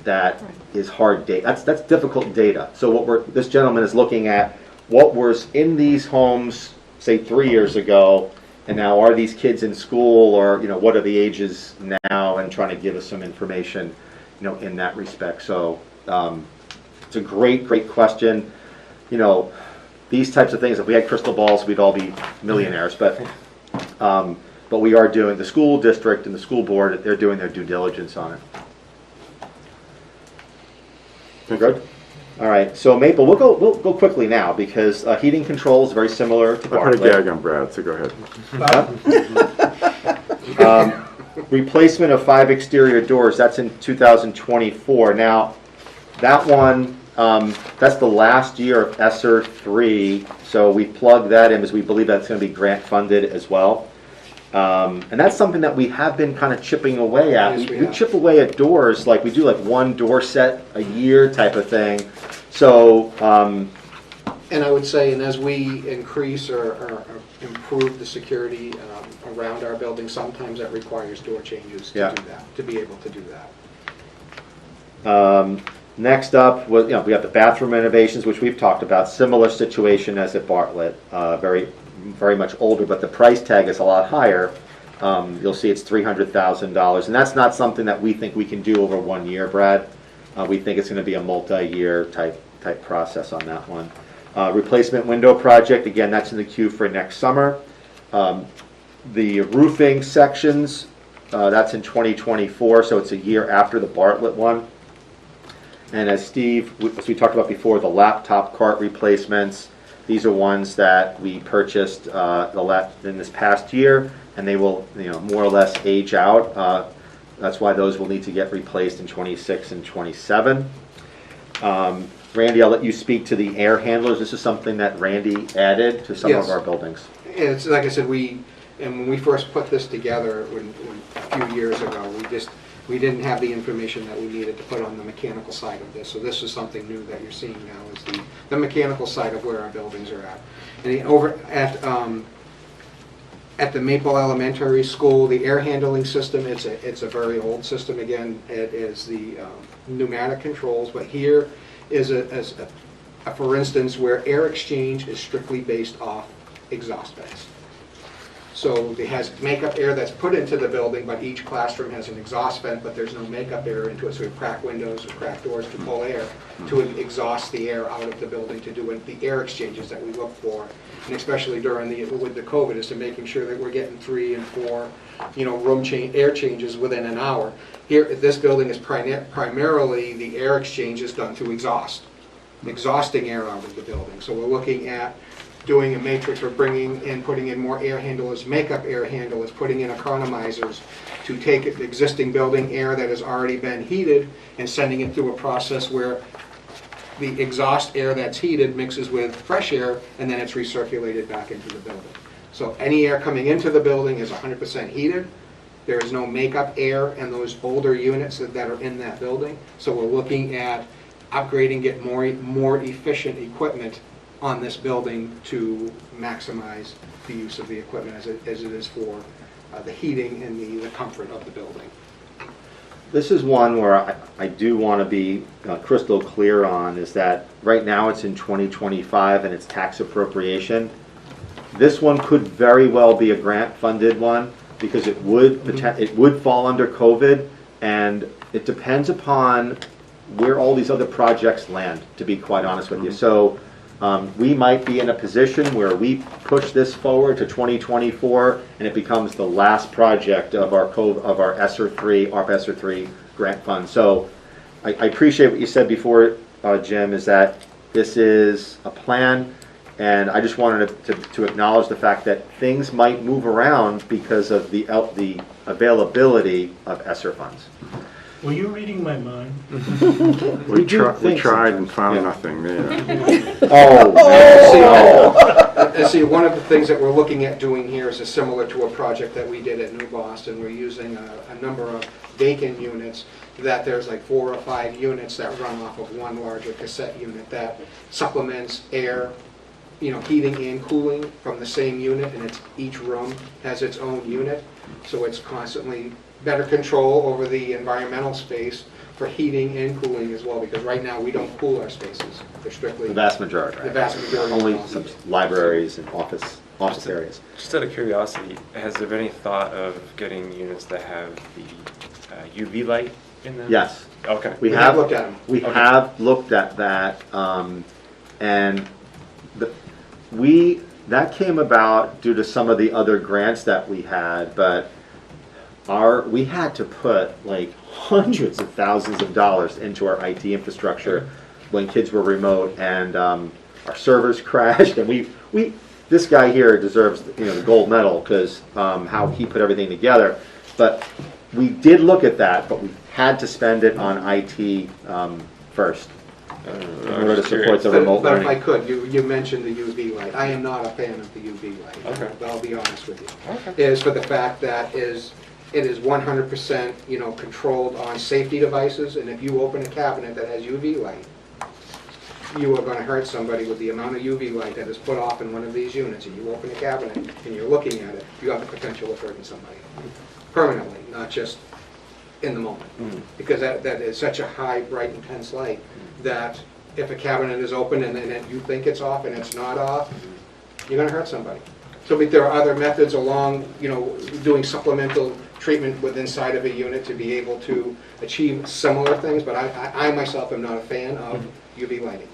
that is hard data. That's difficult data. So this gentleman is looking at what was in these homes, say 3 years ago, and now are these kids in school, or what are the ages now, and trying to give us some information, in that respect. So it's a great question. These types of things, if we had crystal balls, we'd all be millionaires. But we are doing, the school district and the school board, they're doing their due diligence on it. Good? All right, so Maple, we'll go quickly now, because heating control is very similar to I put a Bartlett. gag on Brad, so go ahead. Replacement of 5 exterior doors, that's in 2024. Now, that one, that's the last year of ESSER 3, so we plugged that in because we believe that's going to be grant funded as well. And that's something that we have been kind of chipping away at. Yes, we We have. chip away at doors, like we do like 1 door set a year type of thing. So, And I would say, and as we increase or improve the security around our building, sometimes that requires door changes to Yeah. do that, to be able to do that. next up, we have the bathroom renovations, which we've talked about. Similar situation as at Bartlett, very, very much older, but the price tag is a lot higher. You'll see it's $300,000, and that's not something that we think we can do over 1 year, Brad. We think it's going to be a multi-year type process on that one. Replacement window project, again, that's in the queue for next summer. The roofing sections, that's in 2024, so it's a year after the Bartlett one. And as we talked about before, the laptop cart replacements, these are ones that we purchased in this past year, and they will, more or less age out. That's why those will need to get replaced in 26 and 27. Randy, I'll let you speak to the air handlers. This is something that Randy added to some Yes. of our buildings. It's like I said, when we first put this together a few years ago, we didn't have the information that we needed to put on the mechanical side of this. So this is something new that you're seeing now, is the mechanical side of where our buildings are at. And At the Maple Elementary School, the air handling system, it's a very old system. Again, it is the pneumatic controls, but here is for instance, where air exchange is strictly based off exhaust vents. So it has makeup air that's put into the building, but each classroom has an exhaust vent, but there's no makeup air into it. So we have cracked windows or cracked doors to pull air, to exhaust the air out of the building, to do the air exchanges that we look for. And especially during with the COVID, is to making sure that we're getting 3 and 4, air changes within an hour. Here, this building is primarily the air exchange is done through exhausting air out of the building. So we're looking at doing a matrix, we're putting in more air handlers, makeup air handlers, putting in economizers to take the existing building air that has already been heated and sending it through a process where the exhaust air that's heated mixes with fresh air and then it's recirculated back into the building. So any air coming into the building is 100% heated. There is no makeup air in those older units that are in that building. So we're looking at upgrading, get more efficient equipment on this building to maximize the use of the equipment as it is for the heating and the comfort of the building. This is one where I do want to be crystal clear on, is that right now it's in 2025 and it's tax appropriation. This one could very well be a grant-funded one because it would fall under COVID, and it depends upon where all these other projects land, to be quite honest with you. So we might be in a position where we push this forward to 2024 and it becomes the last project of our ESSER 3, ARP ESSER 3 grant fund. So I appreciate what you said before, Jim, is that this is a plan, and I just wanted to acknowledge the fact that things might move around because of the availability of ESSER funds. Were you reading my mind? We tried and found nothing there. See, one of the things that we're looking at doing here is similar to a project that we did at New Boston. We're using a number of vacant units that there's like 4 or 5 units that run off of one larger cassette unit that supplements air, heating and cooling from the same unit, and each room has its own unit. So it's constantly better control over the environmental space for heating and cooling as well, because right now we don't cool our spaces. They're strictly... The vast majority, right? The vast majority. Only some libraries and office areas. Just out of curiosity, has there been any thought of getting units that have the UV light in them? Yes. Okay. We have looked at them. We have looked at that, and that came about due to some of the other grants that we had, but we had to put like hundreds of thousands of dollars into our IT infrastructure when kids were remote, and our servers crashed, and this guy here deserves the gold medal because how he put everything together. But we did look at that, but we had to spend it on IT first in order to support the remote But learning. if I could, you mentioned the UV light. I am not a fan of the UV light. Okay. But I'll be honest with you. Okay. It is for the fact that it is 100% controlled on safety devices, and if you open a cabinet that has UV light, you are going to hurt somebody with the amount of UV light that is put off in one of these units, and you open a cabinet and you're looking at it, you have the potential of hurting somebody permanently, not just in the moment. Because that is such a high, bright, intense light that if a cabinet is open and then you think it's off and it's not off, you're going to hurt somebody. So but there are other methods along, doing supplemental treatment inside of a unit to be able to achieve similar things, but I myself am not a fan of UV lighting.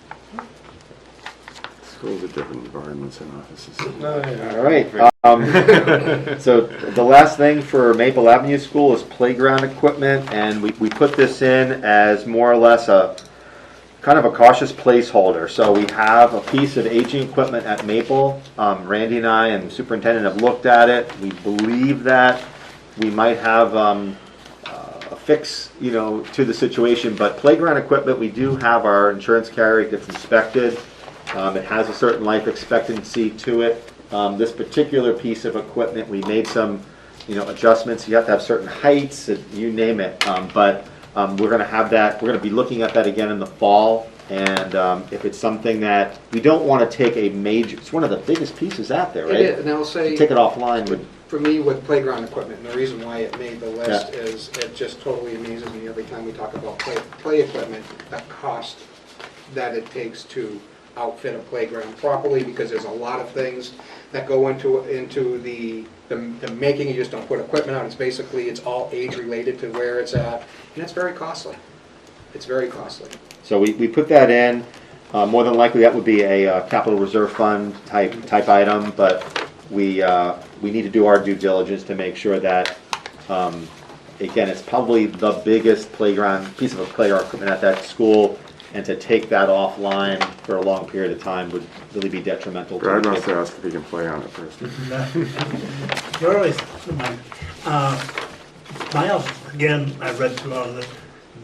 Schools are different environments and offices. All right. So the last thing for Maple Avenue School is playground equipment, and we put this in as more or less a kind of a cautious placeholder. So we have a piece of aging equipment at Maple. Randy and I and the superintendent have looked at it. We believe that we might have a fix, to the situation. But playground equipment, we do have our insurance carrier gets inspected. It has a certain life expectancy to it. This particular piece of equipment, we made some, adjustments. You have to have certain heights, you name it. But we're going to have that. We're going to be looking at that again in the fall And if it's something that, we don't want to take a major, it's one of the biggest pieces out there, It right? is, and I'll say, Take it offline would, for me, with playground equipment, and the reason why it made the list is it just totally amazes me every time we talk about play equipment, the cost that it takes to outfit a playground properly, because there's a lot of things that go into the making. You just don't put equipment out. It's basically, it's all age related to where it's at, and it's very costly. It's very costly. so we put that in. More than likely, that would be a capital reserve fund type item, but we need to do our due diligence to make sure that, again, it's probably the biggest piece of playground equipment at that school, and to take that offline for a long period of time would really be detrimental to Brad the wants kids. to ask if he can play on it first. You're always, Miles, again, I read through all of this.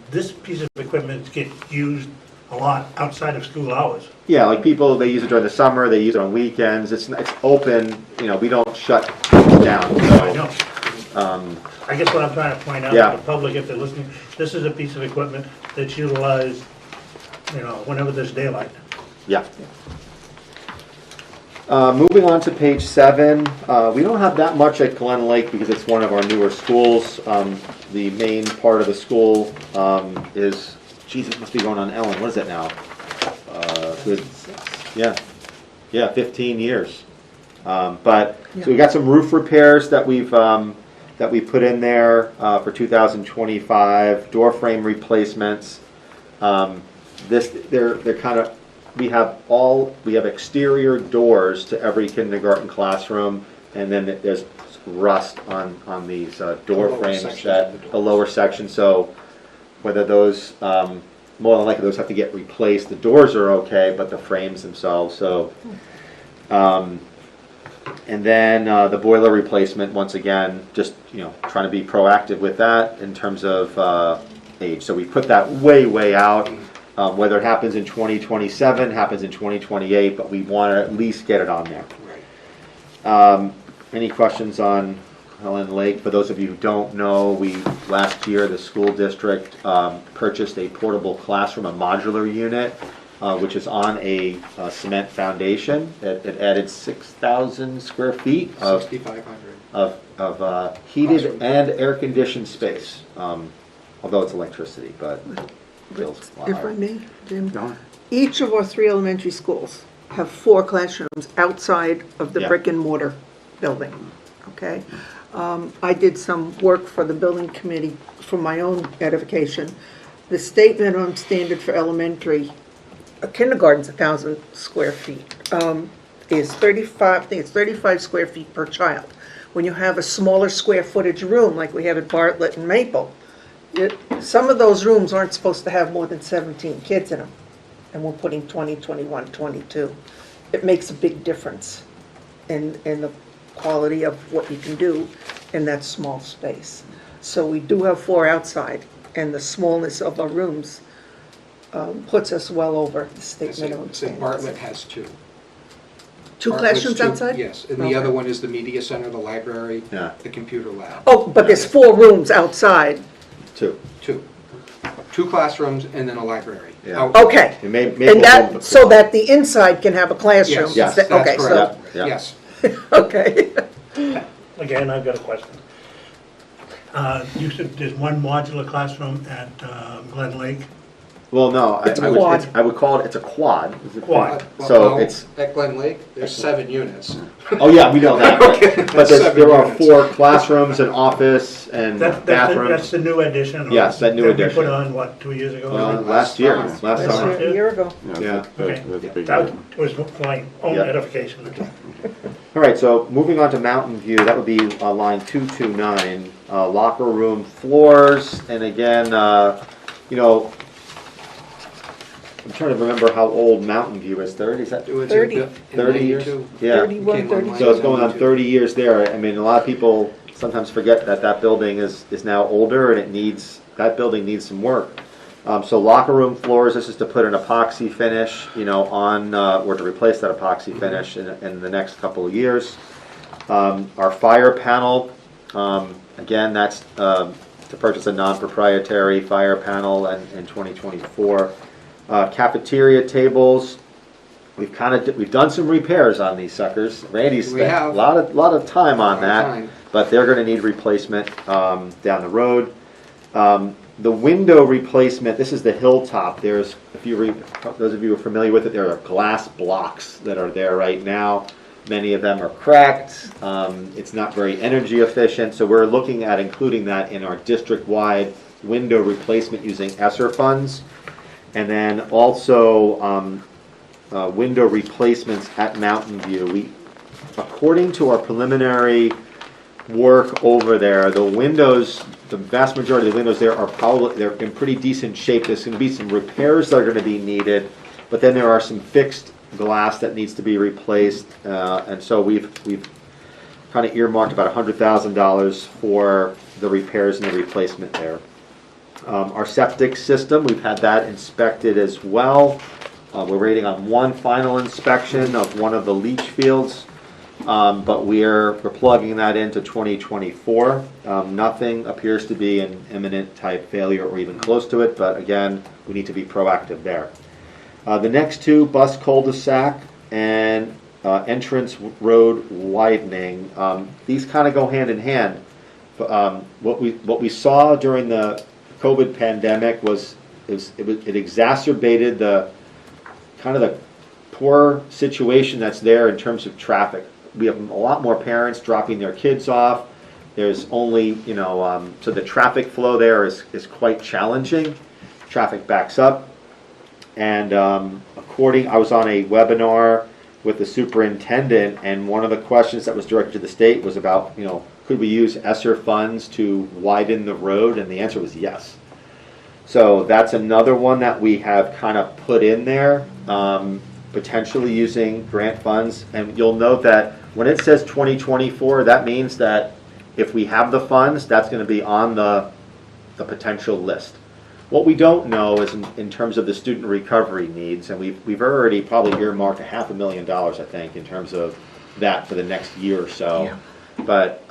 This piece of equipment gets used a lot outside of school hours. Yeah, like people, they use it during the summer, they use it on weekends, it's open, we don't shut things down, I know. so. I guess what I'm trying to point out Yeah. to the public, if they're listening, this is a piece of equipment that's utilized, whenever there's daylight. Yeah. Moving on to page 7, we don't have that much at Glen Lake because it's one of our newer schools. The main part of the school is, geez, it must be going on Ellen, what is it now? Good, yeah, 15 years. But, so we got some roof repairs that we put in there for 2025, door frame replacements. They're kind of, we have exterior doors to every kindergarten classroom, and then there's rust on these door lower frames sections that, of the doors. the lower section, so whether those, more than likely those have to get replaced. The doors are okay, but the frames themselves, so. And then the boiler replacement, once again, just, trying to be proactive with that in terms of age. So we put that way out. Whether it happens in 2027, happens in 2028, but we want to at least get it on there. Right. Any questions on Helen Lake? For those of you who don't know, last year the school district purchased a portable classroom, a modular unit, which is on a cement foundation. It added 6,000 square feet of 6,500. of heated Classroom. and air-conditioned space, although it's electricity, but bills a lot If I higher. may, Jim, No? each of our 3 elementary schools have 4 classrooms outside of the Yeah. brick and mortar building, okay? I did some work for the building committee for my own edification. The state minimum standard for elementary, kindergarten's 1,000 square feet, is 35, I think it's 35 square feet per child. When you have a smaller square footage room, like we have at Bartlett and Maple, some of those rooms aren't supposed to have more than 17 kids in them, and we're putting 20, 21, 22. It makes a big difference in the quality of what you can do in that small space. So we do have 4 outside, and the smallness of our rooms puts us well over the state minimum St. Bartlett standards. has 2. 2 Bartlett's classrooms 2, outside? Yes, and the Okay. other one is the media center, the library, Yeah. the computer lab. Oh, but there's 4 rooms outside. 2. 2 classrooms and then a library. Yeah. Out- Okay. And Maple And Home that, before. so that the inside can have a classroom? Yes, Yes, that's Okay, correct. Yeah. Yes. Okay. Again, I've got a question. You said there's 1 modular classroom at Glen Lake? Well, no, It's a quad. I would call it, it's a quad. Quad. So Well, it's, At Glen Lake, there's 7 units. oh yeah, we know that. Okay, But that's 7 there are units. 4 classrooms, an office, and That's bathrooms. the new addition? Yes, that new we addition. put on, what, 2 years ago? Last year, Last last That's summer. a year ago. Yeah. Okay. That's a big That one. was my own Yeah. edification. All right, so moving on to Mountain View, that would be line 229, locker room floors, and again, I'm trying to remember how old Mountain View is, 30, is that? It was 30. in 30 years? 92. Yeah, 31, Came online 32. so it's going on 92. 30 years there. I mean, a lot of people sometimes forget that building is now older and that building needs some work. So locker room floors, this is to put an epoxy finish, on, or to replace that epoxy finish in the next couple of years. Our fire panel, again, that's to purchase a non-proprietary fire panel in 2024. Cafeteria tables, we've done some repairs on these suckers. Randy's We spent have. a lot of time on Lot of that, time. but they're gonna need replacement down the road. The window replacement, this is the hilltop. There's, those of you who are familiar with it, there are glass blocks that are there right now. Many of them are cracked. It's not very energy efficient, so we're looking at including that in our district-wide window replacement using ESSER funds. And then also window replacements at Mountain View. According to our preliminary work over there, the windows, the vast majority of the windows there are they're in pretty decent shape. There's going to be some repairs that are going to be needed, but then there are some fixed glass that needs to be replaced, and so we've kind of earmarked about $100,000 for the repairs and the replacement there. Our septic system, we've had that inspected as well. We're waiting on one final inspection of one of the leach fields. But we're plugging that into 2024. Nothing appears to be an imminent type failure or even close to it, but again, we need to be proactive there. The next two, bus cul-de-sac and entrance road widening, these kind of go hand in hand. What we saw during the COVID pandemic was it exacerbated the kind of the poor situation that's there in terms of traffic. We have a lot more parents dropping their kids off. There's only, so the traffic flow there is quite challenging. Traffic backs up. And I was on a webinar with the superintendent, and one of the questions that was directed to the state was about, could we use ESSER funds to widen the road? And the answer was yes. So that's another one that we have kind of put in there, potentially using grant funds. And you'll note that when it says 2024, that means that if we have the funds, that's going to be on the potential list. What we don't know is in terms of the student recovery needs, and we've already probably earmarked $500,000, I think, in terms of that for the next year or so. Yeah. But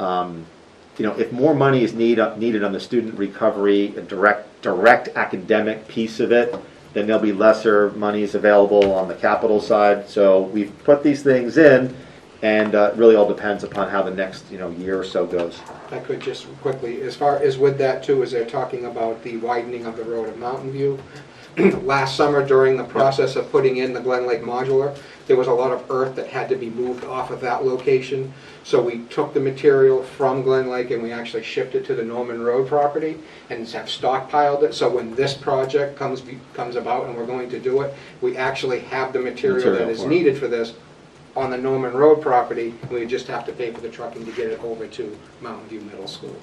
if more money is needed on the student recovery, a direct academic piece of it, then there'll be lesser monies available on the capital side. So we've put these things in, and it really all depends upon how the next year or so goes. I could just quickly, as far as with that too, as they're talking about the widening of the road at Mountain View, last summer during the process of putting in the Glen Lake Modular, there was a lot of earth that had to be moved off of that location. So we took the material from Glen Lake and we actually shipped it to the Norman Road property and have stockpiled it. So when this project comes about and we're going to do it, we actually have the material that is needed for this on the Norman Road property. We just have to pay for the trucking to get it over to Mountain View Middle School.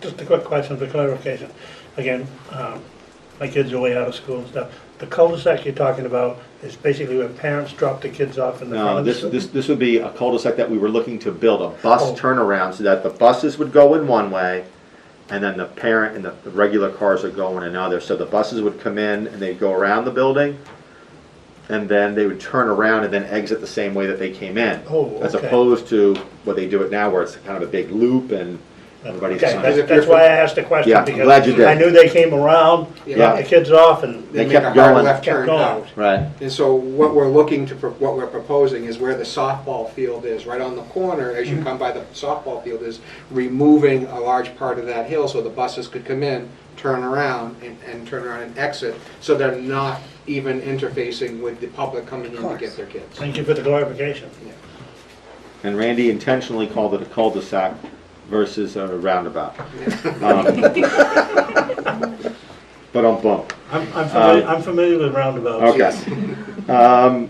Just a quick question for clarification. Again, my kids are way out of school and stuff. The cul-de-sac you're talking about is basically where parents drop the kids off in the front No, of the school? this would be a cul-de-sac that we were looking to build, a bus Oh. turnaround, so that the buses would go in one way, and then the parent and the regular cars would go in another. So the buses would come in and they'd go around the building, and then they would turn around and then exit the same way that they came in. Oh, As okay. opposed to what they do it now, where it's kind of a big loop and everybody's. Okay, that's why I asked the question, Yeah, I'm because glad you did. I knew they came around, Yeah. dropped the kids off, and They They make a kept hard going. left Kept turn going. out. Right. And so what we're proposing is where the softball field is, right on the corner, as you come by the softball field, is removing a large part of that hill so the buses could come in, turn around, and turn around and exit, so they're not even interfacing with the public coming in to get their kids. thank you for the clarification. And Randy intentionally called it a cul-de-sac versus a roundabout. But on bump. I'm familiar with roundabouts. Okay.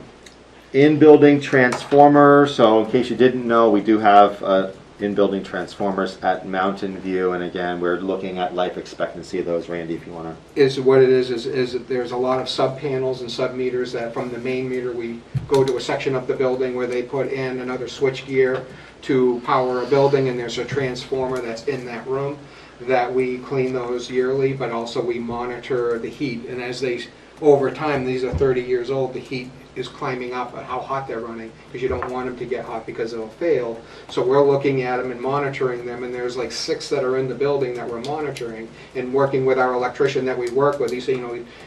In-building transformer, so in case you didn't know, we do have in-building transformers at Mountain View, and again, we're looking at life expectancy of those. Randy, if you want to. Is what it is that there's a lot of sub-panels and sub-meters that from the main meter, we go to a section of the building where they put in another switch gear to power a building, and there's a transformer that's in that room that we clean those yearly, but also we monitor the heat. And as over time, these are 30 years old, the heat is climbing up and how hot they're running, because you don't want them to get hot because they'll fail. So we're looking at them and monitoring them, and there's like 6 that are in the building that we're monitoring, and working with our electrician that we work with. He said,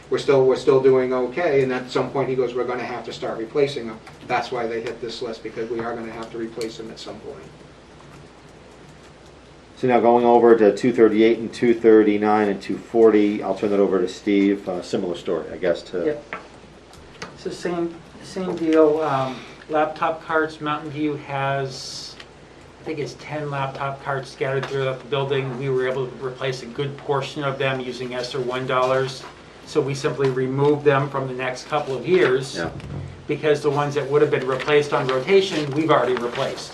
we're still doing okay, and at some point he goes, we're gonna have to start replacing them. That's why they hit this list, because we are gonna have to replace them at some point. So now going over to 238 and 239 and 240, I'll turn that over to Steve. Similar story, I guess, to... Yep. It's the same deal. Laptop carts, Mountain View has, I think it's 10 laptop carts scattered throughout the building. We were able to replace a good portion of them using ESSER $1. So we simply removed them from the next couple of years, Yeah. because the ones that would have been replaced on rotation, we've already replaced.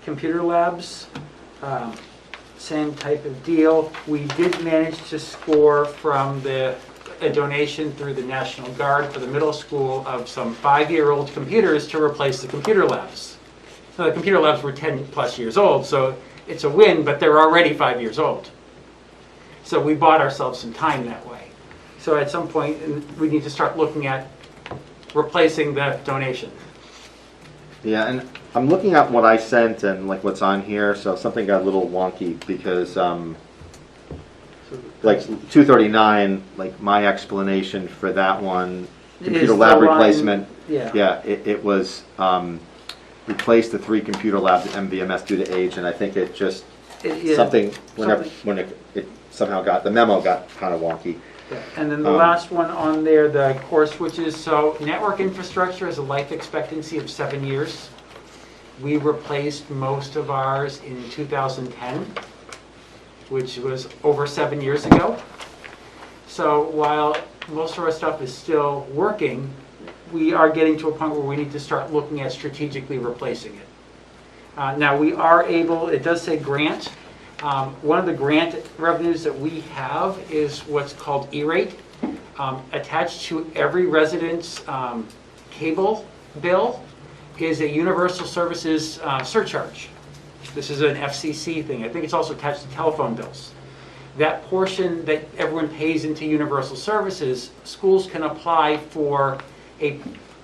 Computer labs, same type of deal. We did manage to score from a donation through the National Guard for the middle school of some 5-year-old computers to replace the computer labs. Now, the computer labs were 10 plus years old, so it's a win, but they're already 5 years old. So we bought ourselves some time that way. So at some point, we need to start looking at replacing the donation. Yeah, and I'm looking at what I sent and like what's on here, so something got a little wonky because like 239, like my explanation for that one, computer Is lab the line- replacement. Yeah. It was replace the 3 computer labs at MVMS due to age, and I think it just Yeah, something when something. it somehow got the memo got kind of wonky. And then the last one on there, the core switches. So network infrastructure has a life expectancy of 7 years. We replaced most of ours in 2010, which was over 7 years ago. So while most of our stuff is still working, we are getting to a point where we need to start looking at strategically replacing it. Now we are able, it does say grant. One of the grant revenues that we have is what's called E-rate. Attached to every resident's cable bill is a universal services surcharge. This is an FCC thing. I think it's also attached to telephone bills. That portion that everyone pays into universal services, schools can apply for a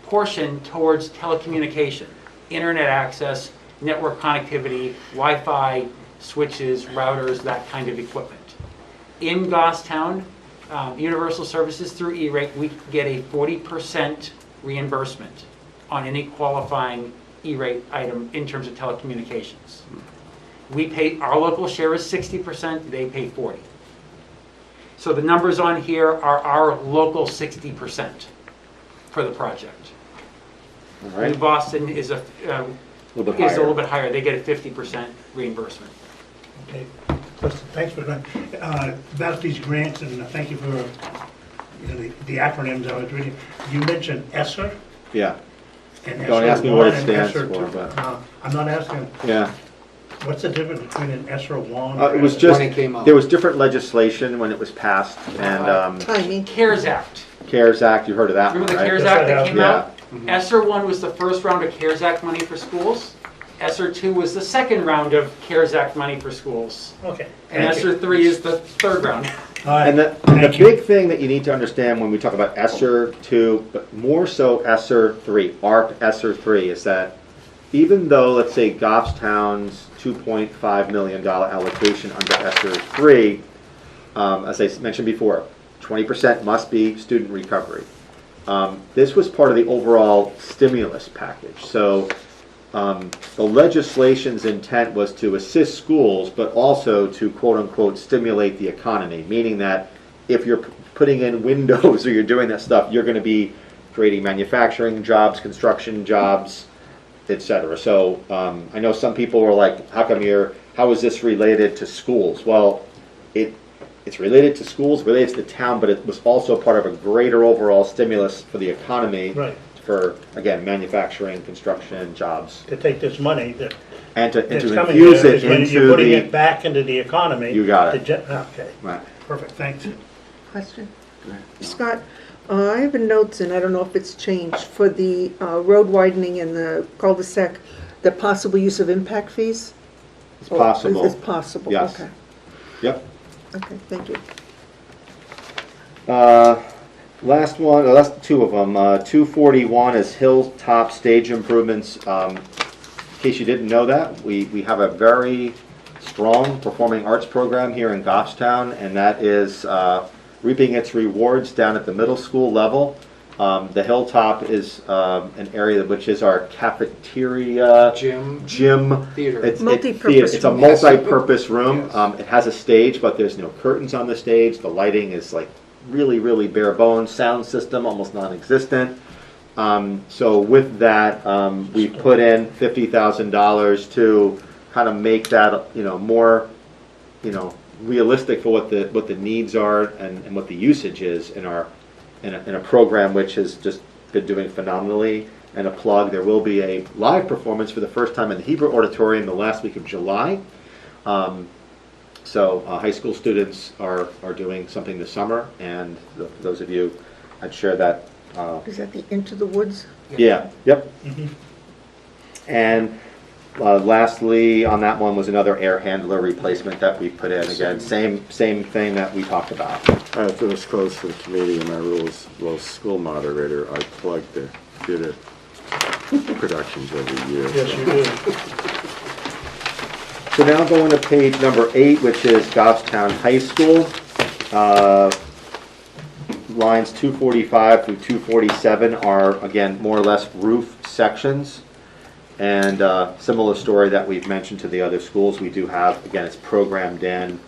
portion towards telecommunication, internet access, network connectivity, Wi-Fi, switches, routers, that kind of equipment. In Goffstown, Universal Services through E-rate, we get a 40% reimbursement on any qualifying E-rate item in terms of telecommunications. We pay, our local share is 60%, they pay 40%. So the numbers on here are our local 60% for the project. All right. And Boston is a little bit is a higher. little bit higher. They get a 50% reimbursement. Okay, Preston, thanks for that. About these grants, and thank you for the acronyms I was reading. You mentioned ESSER Yeah. and Don't ESSER ask me what it 1 and stands ESSER for, 2. but- I'm not asking, Yeah. what's the difference between an ESSER 1? It was and- just, When it came out. there was different legislation when it was passed, and Timing. CARES Act. CARES Act, you heard of that one, Remember the right? CARES Yes, Act I that have. came Yeah. out? ESSER 1 was the first round of CARES Act money for schools. ESSER 2 was the second round of CARES Act money for schools. Okay. And thank you. ESSER 3 is the third round. All right, And the thank you. big thing that you need to understand when we talk about ESSER 2, but more so ESSER 3, ARP ESSER 3, is that even though, let's say, Goffstown's $2.5 million allocation under ESSER 3, as I mentioned before, 20% must be student recovery. This was part of the overall stimulus package. So the legislation's intent was to assist schools, but also to quote-unquote stimulate the economy, meaning that if you're putting in windows or you're doing that stuff, you're going to be creating manufacturing jobs, construction jobs, etc. So I know some people were like, how is this related to schools? Well, it's related to schools, related to the town, but it was also part of a greater overall stimulus for the economy. Right. For, again, manufacturing, construction, jobs, To take this money that and to is coming infuse here, it is when into you're putting it the, back into the economy. You got it. Okay, right. perfect, thanks. Question? Scott, I have a notes, and I don't know if it's changed, for the road widening and the cul-de-sac, the possible use of impact fees? It's possible. It's possible, Yes. okay. Yep. Okay, thank you. Last one, last two of them. 241 is Hilltop Stage Improvements. In case you didn't know that, we have a very strong performing arts program here in Goffstown, and that is reaping its rewards down at the middle school level. The Hilltop is an area which is our cafeteria, Gym. Theater. Multi-purpose It's a room. multi-purpose room. Yes. It has a stage, but there's no curtains on the stage. The lighting is like really, really bare bones. Sound system almost non-existent. So with that, we put in $50,000 to kind of make that, more, realistic for what the needs are and what the usage is in a program which has just been doing phenomenally. And a plug, there will be a live performance for the first time in the Hebrew Auditorium the last week of July. So high school students are doing something this summer, and for those of you, I'd share that. Is that the Into the Woods? Yeah, yep. And lastly, on that one was another air handler replacement that we put in. Again, same thing that we talked about. I have to disclose to the committee in my rules, well, school moderator, I plug the theater productions every year. Yes, you do. So now going to page number 8, which is Goffstown High School. Lines 245 through 247 are, again, more or less roof sections. And similar story that we've mentioned to the other schools, we do have, again, it's programmed in.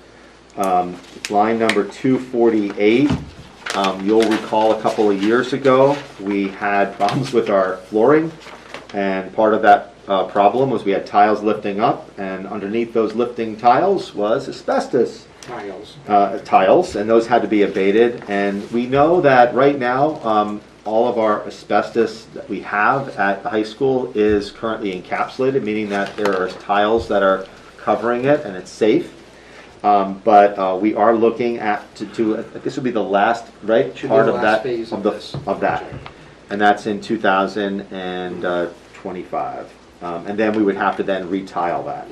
Line number 248, you'll recall a couple of years ago, we had problems with our flooring. And part of that problem was we had tiles lifting up, and underneath those lifting tiles was asbestos tiles, and those had to be abated. And we know that right now, all of our asbestos that we have at the high school is currently encapsulated, meaning that there are tiles that are covering it and it's safe. But we are looking at this would be the last part of that phase of that, project. and that's in 2025, and then we would have to then retile that.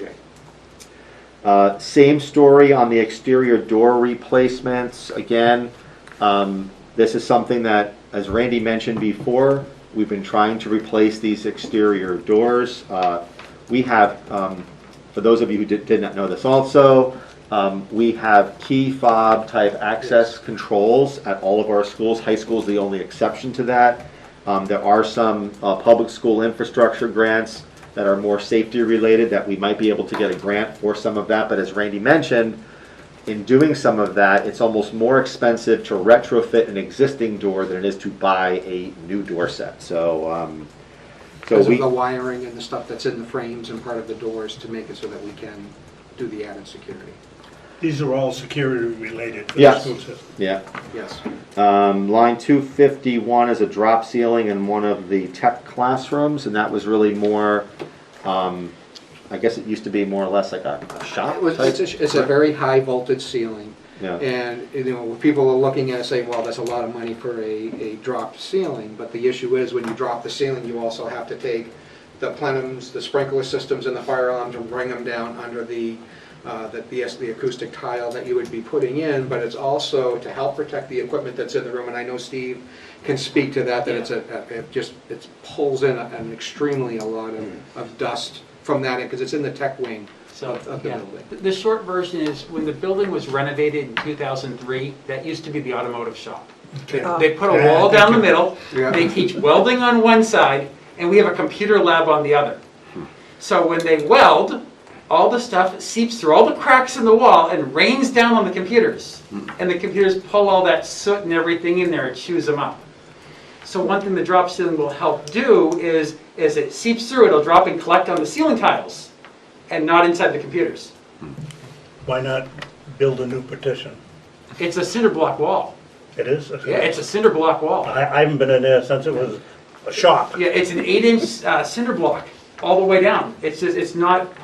Same story on the exterior door replacements. Again, this is something that, as Randy mentioned before, we've been trying to replace these exterior doors. We have, for those of you who did not know this also, we have key fob type access controls at all of our schools. High school is the only exception to that. There are some public school infrastructure grants that are more safety related that we might be able to get a grant for some of that. But as Randy mentioned, in doing some of that, it's almost more expensive to retrofit an existing door than it is to buy a new door set. So, Because of the wiring and the stuff that's in the frames and part of the doors to make it so that we can do the added security. These are all security related for the Yes. school system. Yeah. Yes. Line 251 is a drop ceiling in one of the tech classrooms, and that was really more, I guess it used to be more or less like a shop type. It's a very high voltage ceiling. Yeah. And, people are looking at it saying, well, that's a lot of money for a dropped ceiling. But the issue is, when you drop the ceiling, you also have to take the plenums, the sprinkler systems, and the fire alarms and bring them down under the acoustic tile that you would be putting in. But it's also to help protect the equipment that's in the room. And I know Steve can speak to that, it pulls in an extremely a lot of dust from that, because it's in the tech wing of the building. The short version is, when the building was renovated in 2003, that used to be the automotive shop. They put a wall down the middle, they teach welding on one side, and we have a computer lab on the other. So when they weld, all the stuff seeps through all the cracks in the wall and rains down on the computers. And the computers pull all that soot and everything in there and chews them up. So one thing the drop ceiling will help do is, as it seeps through, it'll drop and collect on the ceiling tiles and not inside the computers. Why not build a new partition? It's a cinder block wall. It is? Yeah, it's a cinder block wall. I haven't been in there since it was a shop. Yeah, it's an 8-inch cinder block all the way down. It's just, it's not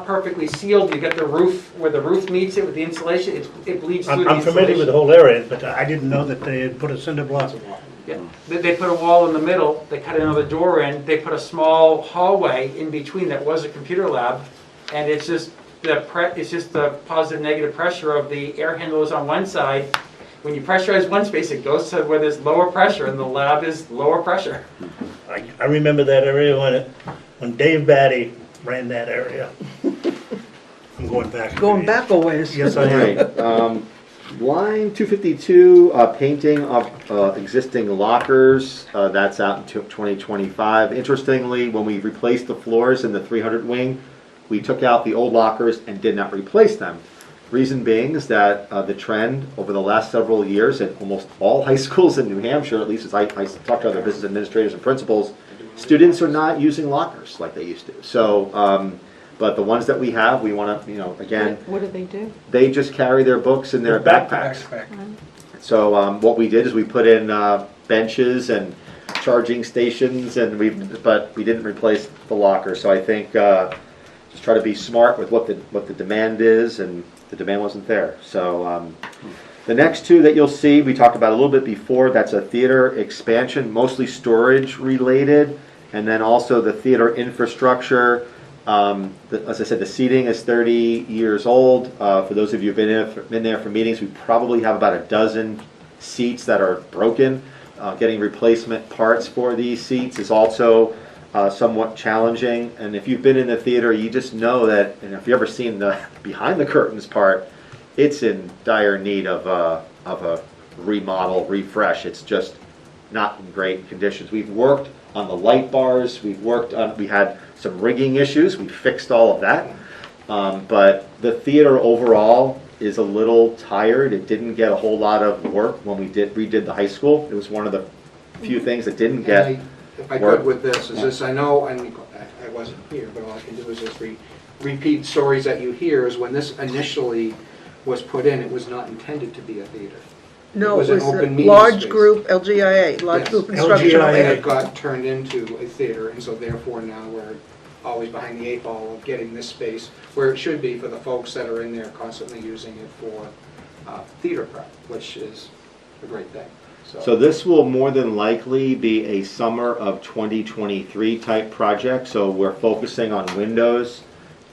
perfectly sealed. You get the roof, where the roof meets it with the insulation, it bleeds through the I'm insulation. familiar with the whole area, but I didn't know that they had put a cinder block. Yeah. They put a wall in the middle, they cut another door in, they put a small hallway in between that was a computer lab, and it's just the positive negative pressure of the air handlers on one side when you pressurize one space, it goes to where there's lower pressure, and the lab is lower pressure. I remember that area when Dave Batty ran that area. I'm going back. Going back a ways. Yes, I am. Right, line 252, painting of existing lockers, that's out in 2025. Interestingly, when we replaced the floors in the 300 wing, we took out the old lockers and did not replace them. Reason being is that the trend over the last several years in almost all high schools in New Hampshire, at least as I talk to other business administrators and principals, students are not using lockers like they used to. So, but the ones that we have, we want to, again, What do they do? they just carry their books in their backpacks. So what we did is we put in benches and charging stations, and but we didn't replace the locker. So I think just try to be smart with what the demand is, and the demand wasn't there. So the next two that you'll see, we talked about a little bit before. That's a theater expansion, mostly storage related, and then also the theater infrastructure. As I said, the seating is 30 years old. For those of you who've been there for meetings, we probably have about a dozen seats that are broken. Getting replacement parts for these seats is also somewhat challenging. And if you've been in the theater, you just know that, and if you've ever seen the behind the curtains part, it's in dire need of a remodel, refresh. It's just not in great conditions. We've worked on the light bars. We had some rigging issues. We fixed all of that. But the theater overall is a little tired. It didn't get a whole lot of work when we redid the high school. It was one of the few things that didn't get If I work. could with this, is this, I know, and I wasn't here, but all I can do is just repeat stories that you hear, is when this initially was put in, it was not intended to be a theater. No, was it an was open a meeting large space. group, LGIA, large Yes. group instructional LGIA. area. It got turned into a theater, and so therefore now we're always behind the eight ball of getting this space where it should be for the folks that are in there constantly using it for theater prep, which is a great thing. So this will more than likely be a summer of 2023 type project. So we're focusing on windows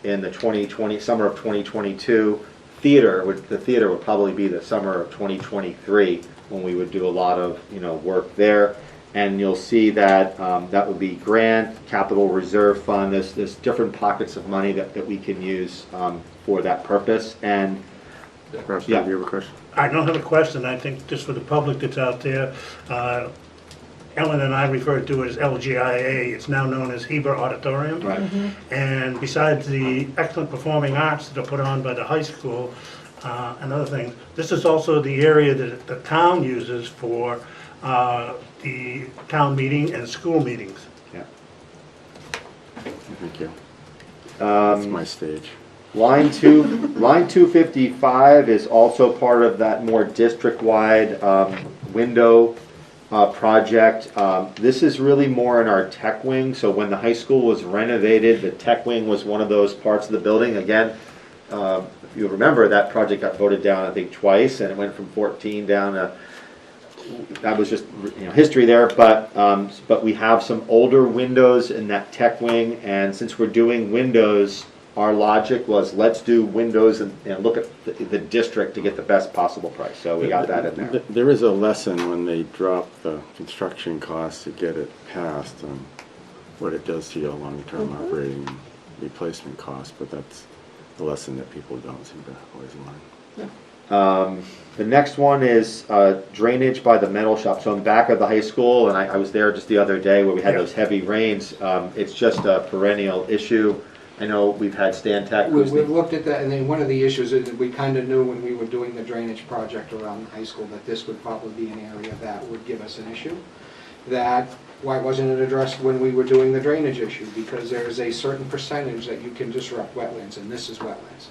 in the summer of 2022. The theater would probably be the summer of 2023 when we would do a lot of work there. And you'll see that that would be grant, capital reserve fund. There's different pockets of money that we can use for that purpose. And Russ, Yeah. do you have a question? I don't have a question. I think just for the public that's out there, Ellen and I refer to it as LGIA. It's now known as Heber Auditorium. right. And besides the excellent performing arts that are put on by the high school and other things, this is also the area that the town uses for the town meeting and school meetings. Yeah. Thank you. That's my stage. Line 255 is also part of that more district-wide window project. This is really more in our tech wing. So when the high school was renovated, the tech wing was one of those parts of the building. Again, if you remember, that project got voted down, I think, twice, and it went from 14 down to, that was just history there. But we have some older windows in that tech wing, and since we're doing windows, our logic was, let's do windows and look at the district to get the best possible price. So we got that in there. There is a lesson when they drop the construction costs to get it passed on what it does to your long-term operating replacement costs, but that's a lesson that people don't seem to always learn. The next one is drainage by the metal shop. So in back of the high school, and I was there just the other day where we had those heavy rains. It's just a perennial issue. I know we've had Stan Tech. We've looked at that, and then one of the issues is that we kind of knew when we were doing the drainage project around the high school that this would probably be an area that would give us an issue. Why wasn't it addressed when we were doing the drainage issue? Because there is a certain percentage that you can disrupt wetlands, and this is wetlands.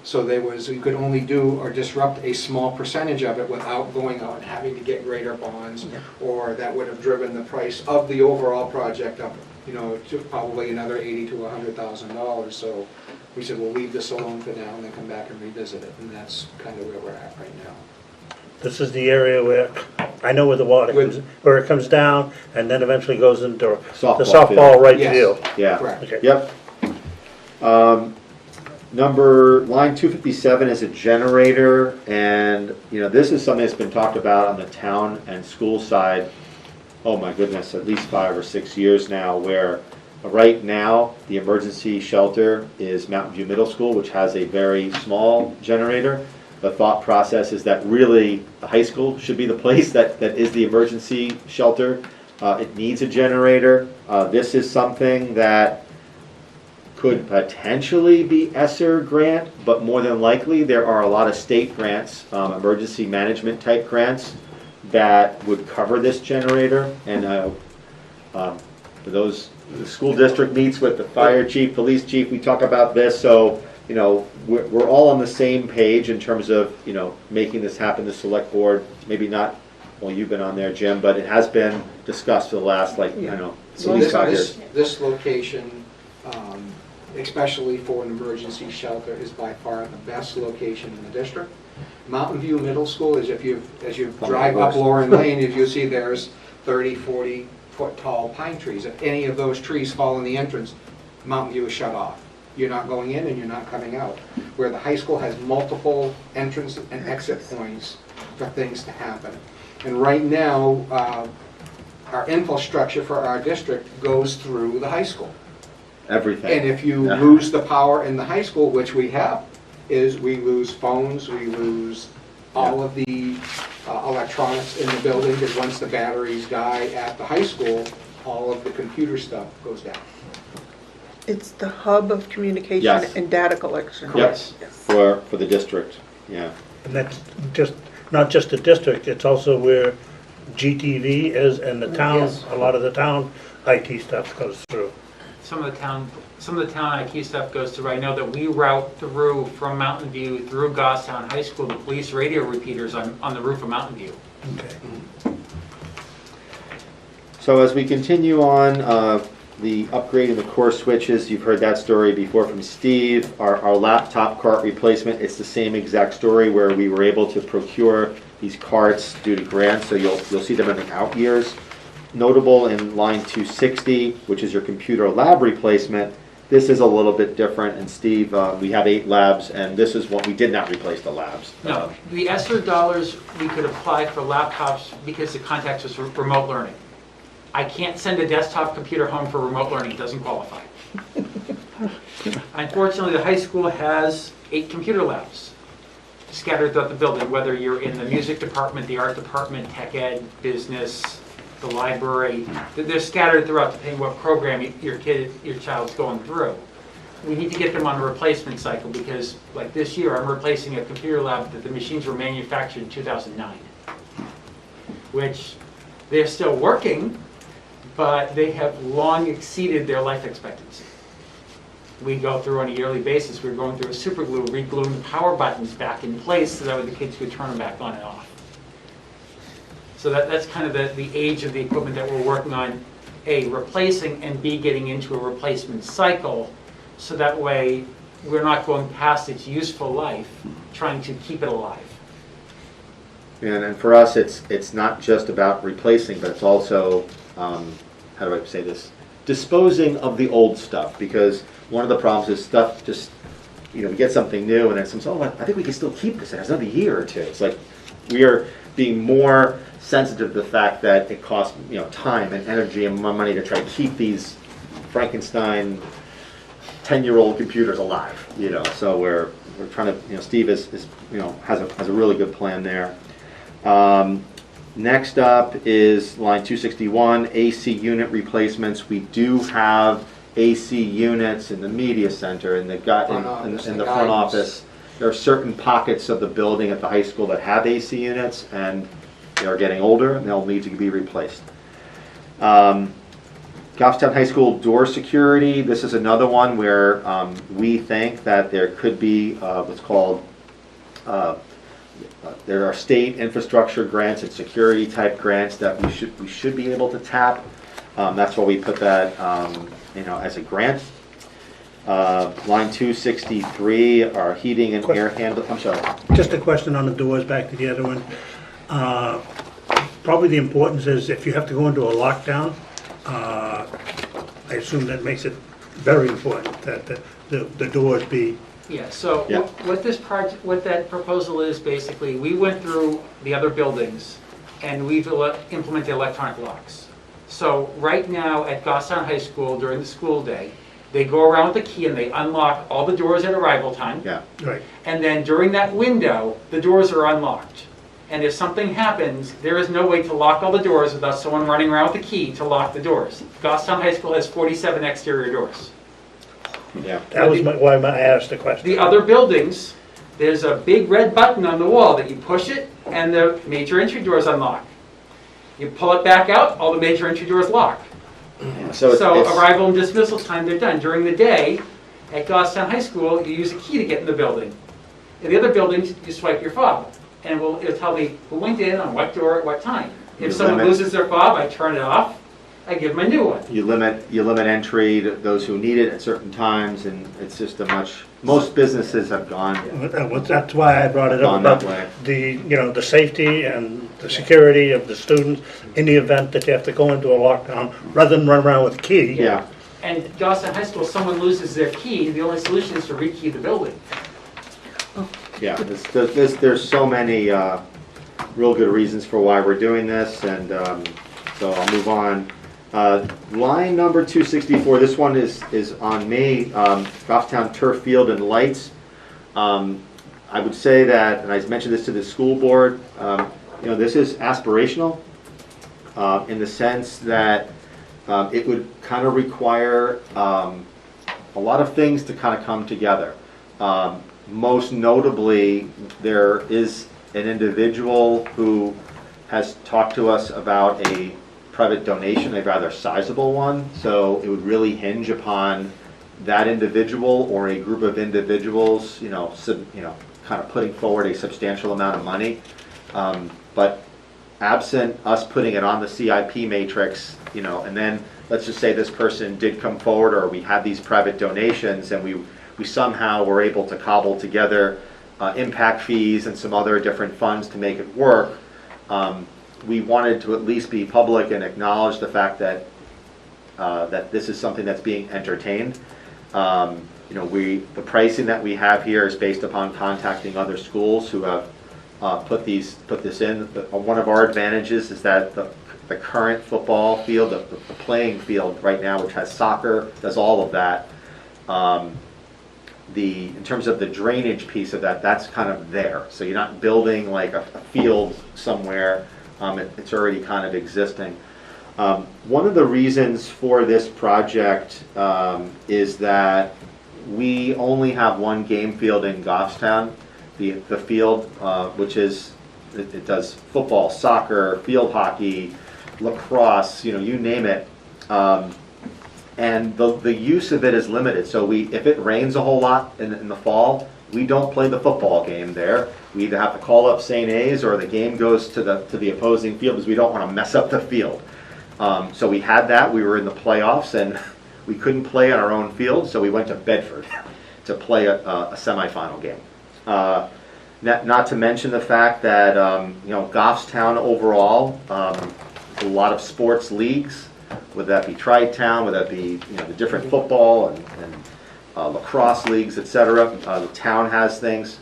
So you could only do or disrupt a small percentage of it without going out and having to get greater bonds, or that would have driven the price of the overall project up, to probably another $80,000 to $100,000. So we said, we'll leave this alone for now and then come back and revisit it, and that's kind of where we're at right now. This is the area where, I know where the water comes, where it comes down and then eventually goes into the softball field. right Yes. field. Yeah. Correct. Okay. Yep. Line 257 is a generator, and, you know, this is something that's been talked about on the town and school side, oh my goodness, at least 5 or 6 years now, where right now, the emergency shelter is Mountain View Middle School, which has a very small generator. The thought process is that really the high school should be the place that is the emergency shelter. It needs a generator. This is something that could potentially be ESSER grant, but more than likely, there are a lot of state grants, emergency management type grants, that would cover this generator. And for those, the school district meets with the fire chief, police chief, we talk about this, so, you know, we're all on the same page in terms of, you know, making this happen. The select board, maybe not, well, you've been on there, Jim, but it has been discussed for the last, like, you know, at least 5 years. This location, especially for an emergency shelter, is by far the best location in the district. Mountain View Middle School is, as you drive up Lauren Lane, if you see there's 30, 40 foot tall pine trees. If any of those trees fall in the entrance, Mountain View is shut off. You're not going in and you're not coming out. Where the high school has multiple entrance and exit points for things to happen. And right now, our infrastructure for our district goes through the high school. Everything. And if you lose the power in the high school, which we have, is we lose phones, we lose all of the electronics in the building, because once the batteries die at the high school, all of the computer stuff goes down. It's the hub of communication Yes. and data collection. Yes, for the district, yeah. And that's just, not just the district, it's also where GTV is and the town, a lot of the town IT stuff goes through. Some of the town IT stuff goes through. I know that we route through from Mountain View through Goffstown High School, the police radio repeaters on the roof of Mountain View. Okay. So as we continue on, the upgrading the core switches, you've heard that story before from Steve. Our laptop cart replacement, it's the same exact story where we were able to procure these carts due to grants, so you'll see them in the out years. Notable in line 260, which is your computer lab replacement, this is a little bit different. And Steve, we have 8 labs, and this is what we did not replace the labs. No, the ESSER dollars we could apply for laptops because the context was for remote learning. I can't send a desktop computer home for remote learning, it doesn't qualify. Unfortunately, the high school has 8 computer labs scattered throughout the building, whether you're in the music department, the art department, tech ed, business, the library. They're scattered throughout depending what program your child's going through. We need to get them on a replacement cycle because, like this year, I'm replacing a computer lab that the machines were manufactured in 2009, which they're still working, but they have long exceeded their life expectancy. We go through on a yearly basis, we're going through a super glue, re-gluing the power buttons back in place so that the kids could turn them back on and off. So that's kind of the age of the equipment that we're working on, A, replacing, and B, getting into a replacement cycle, so that way we're not going past its useful life, trying to keep it alive. And for us, it's not just about replacing, but it's also, how do I say this, disposing of the old stuff, because one of the problems is stuff just, you know, we get something new and then someone's, oh, I think we can still keep this, it has another year or two. It's like we are being more sensitive to the fact that it costs, you know, time and energy and more money to try to keep these Frankenstein 10-year-old computers alive, you know. So we're trying to, you know, Steve is you know, has a really good plan there. Next up is line 261, AC unit replacements. We do have AC units in the media center and in the front office. There are certain pockets of the building at the high school that have AC units, and they are getting older and they'll need to be replaced. Goffstown High School door security. This is another one where we think that there could be what's called there are state infrastructure grants and security type grants that we should be able to tap. That's why we put that you know, as a grant. Line 263, our heating and air handling. I'm sorry. Just a question on the doors, back to the other one. Probably the importance is if you have to go into a lockdown, I assume that makes it very important that the doors be Yeah, so Yeah. what this project, what that proposal is, basically, we went through the other buildings and we've implemented electronic locks. So right now at Goffstown High School, during the school day, they go around with the key and they unlock all the doors at arrival time. Yeah, Right. And then during that window, the doors are unlocked. And if something happens, there is no way to lock all the doors without someone running around with the key to lock the doors. Goffstown High School has 47 exterior doors. yeah. That was why I asked the question. The other buildings, there's a big red button on the wall that you push it and the major entry doors unlock. You pull it back out, all the major entry doors lock. So it's, So it's- arrival and dismissal time, they're done. During the day, at Goffstown High School, you use a key to get in the building. In the other buildings, you swipe your fob, and it'll tell me who went in on what door at what time. You If someone limit- loses their fob, I turn it off, I give them a new one. you limit entry to those who need it at certain times, and it's just most businesses have gone That's why I brought it up Gone that about way. the safety and the security of the students in the event that they have to go into a lockdown, rather than run around with a key. Yeah, And Goffstown High School, if someone loses their key, the only solution is to rekey the building. yeah. There's so many real good reasons for why we're doing this, and so I'll move on. Line number 264, this one is on me, Goffstown Turf Field and Lights. I would say that, and I mentioned this to the school board, this is aspirational in the sense that it would kind of require a lot of things to kind of come together. Most notably, there is an individual who has talked to us about a private donation, a rather sizable one, so it would really hinge upon that individual or a group of individuals, kind of putting forward a substantial amount of money. But absent us putting it on the CIP matrix, and then let's just say this person did come forward, or we had these private donations and we somehow were able to cobble together impact fees and some other different funds to make it work. We wanted to at least be public and acknowledge the fact that that this is something that's being entertained. The pricing that we have here is based upon contacting other schools who have put this in. One of our advantages is that the current football field, the playing field right now, which has soccer, does all of that. In terms of the drainage piece of that, that's kind of there. So you're not building like a field somewhere. It's already kind of existing. One of the reasons for this project is that we only have one game field in Goffstown. The field, which is, it does football, soccer, field hockey, lacrosse, you name it. And the use of it is limited. So if it rains a whole lot in the fall, we don't play the football game there. We either have to call up St. A's or the game goes to the opposing field because we don't want to mess up the field. So we had that. We were in the playoffs and we couldn't play on our own field, so we went to Bedford to play a semifinal game. Not to mention the fact that Goffstown overall, a lot of sports leagues, whether that be Tri-Town, whether that be the different football and lacrosse leagues, etc. The town has things.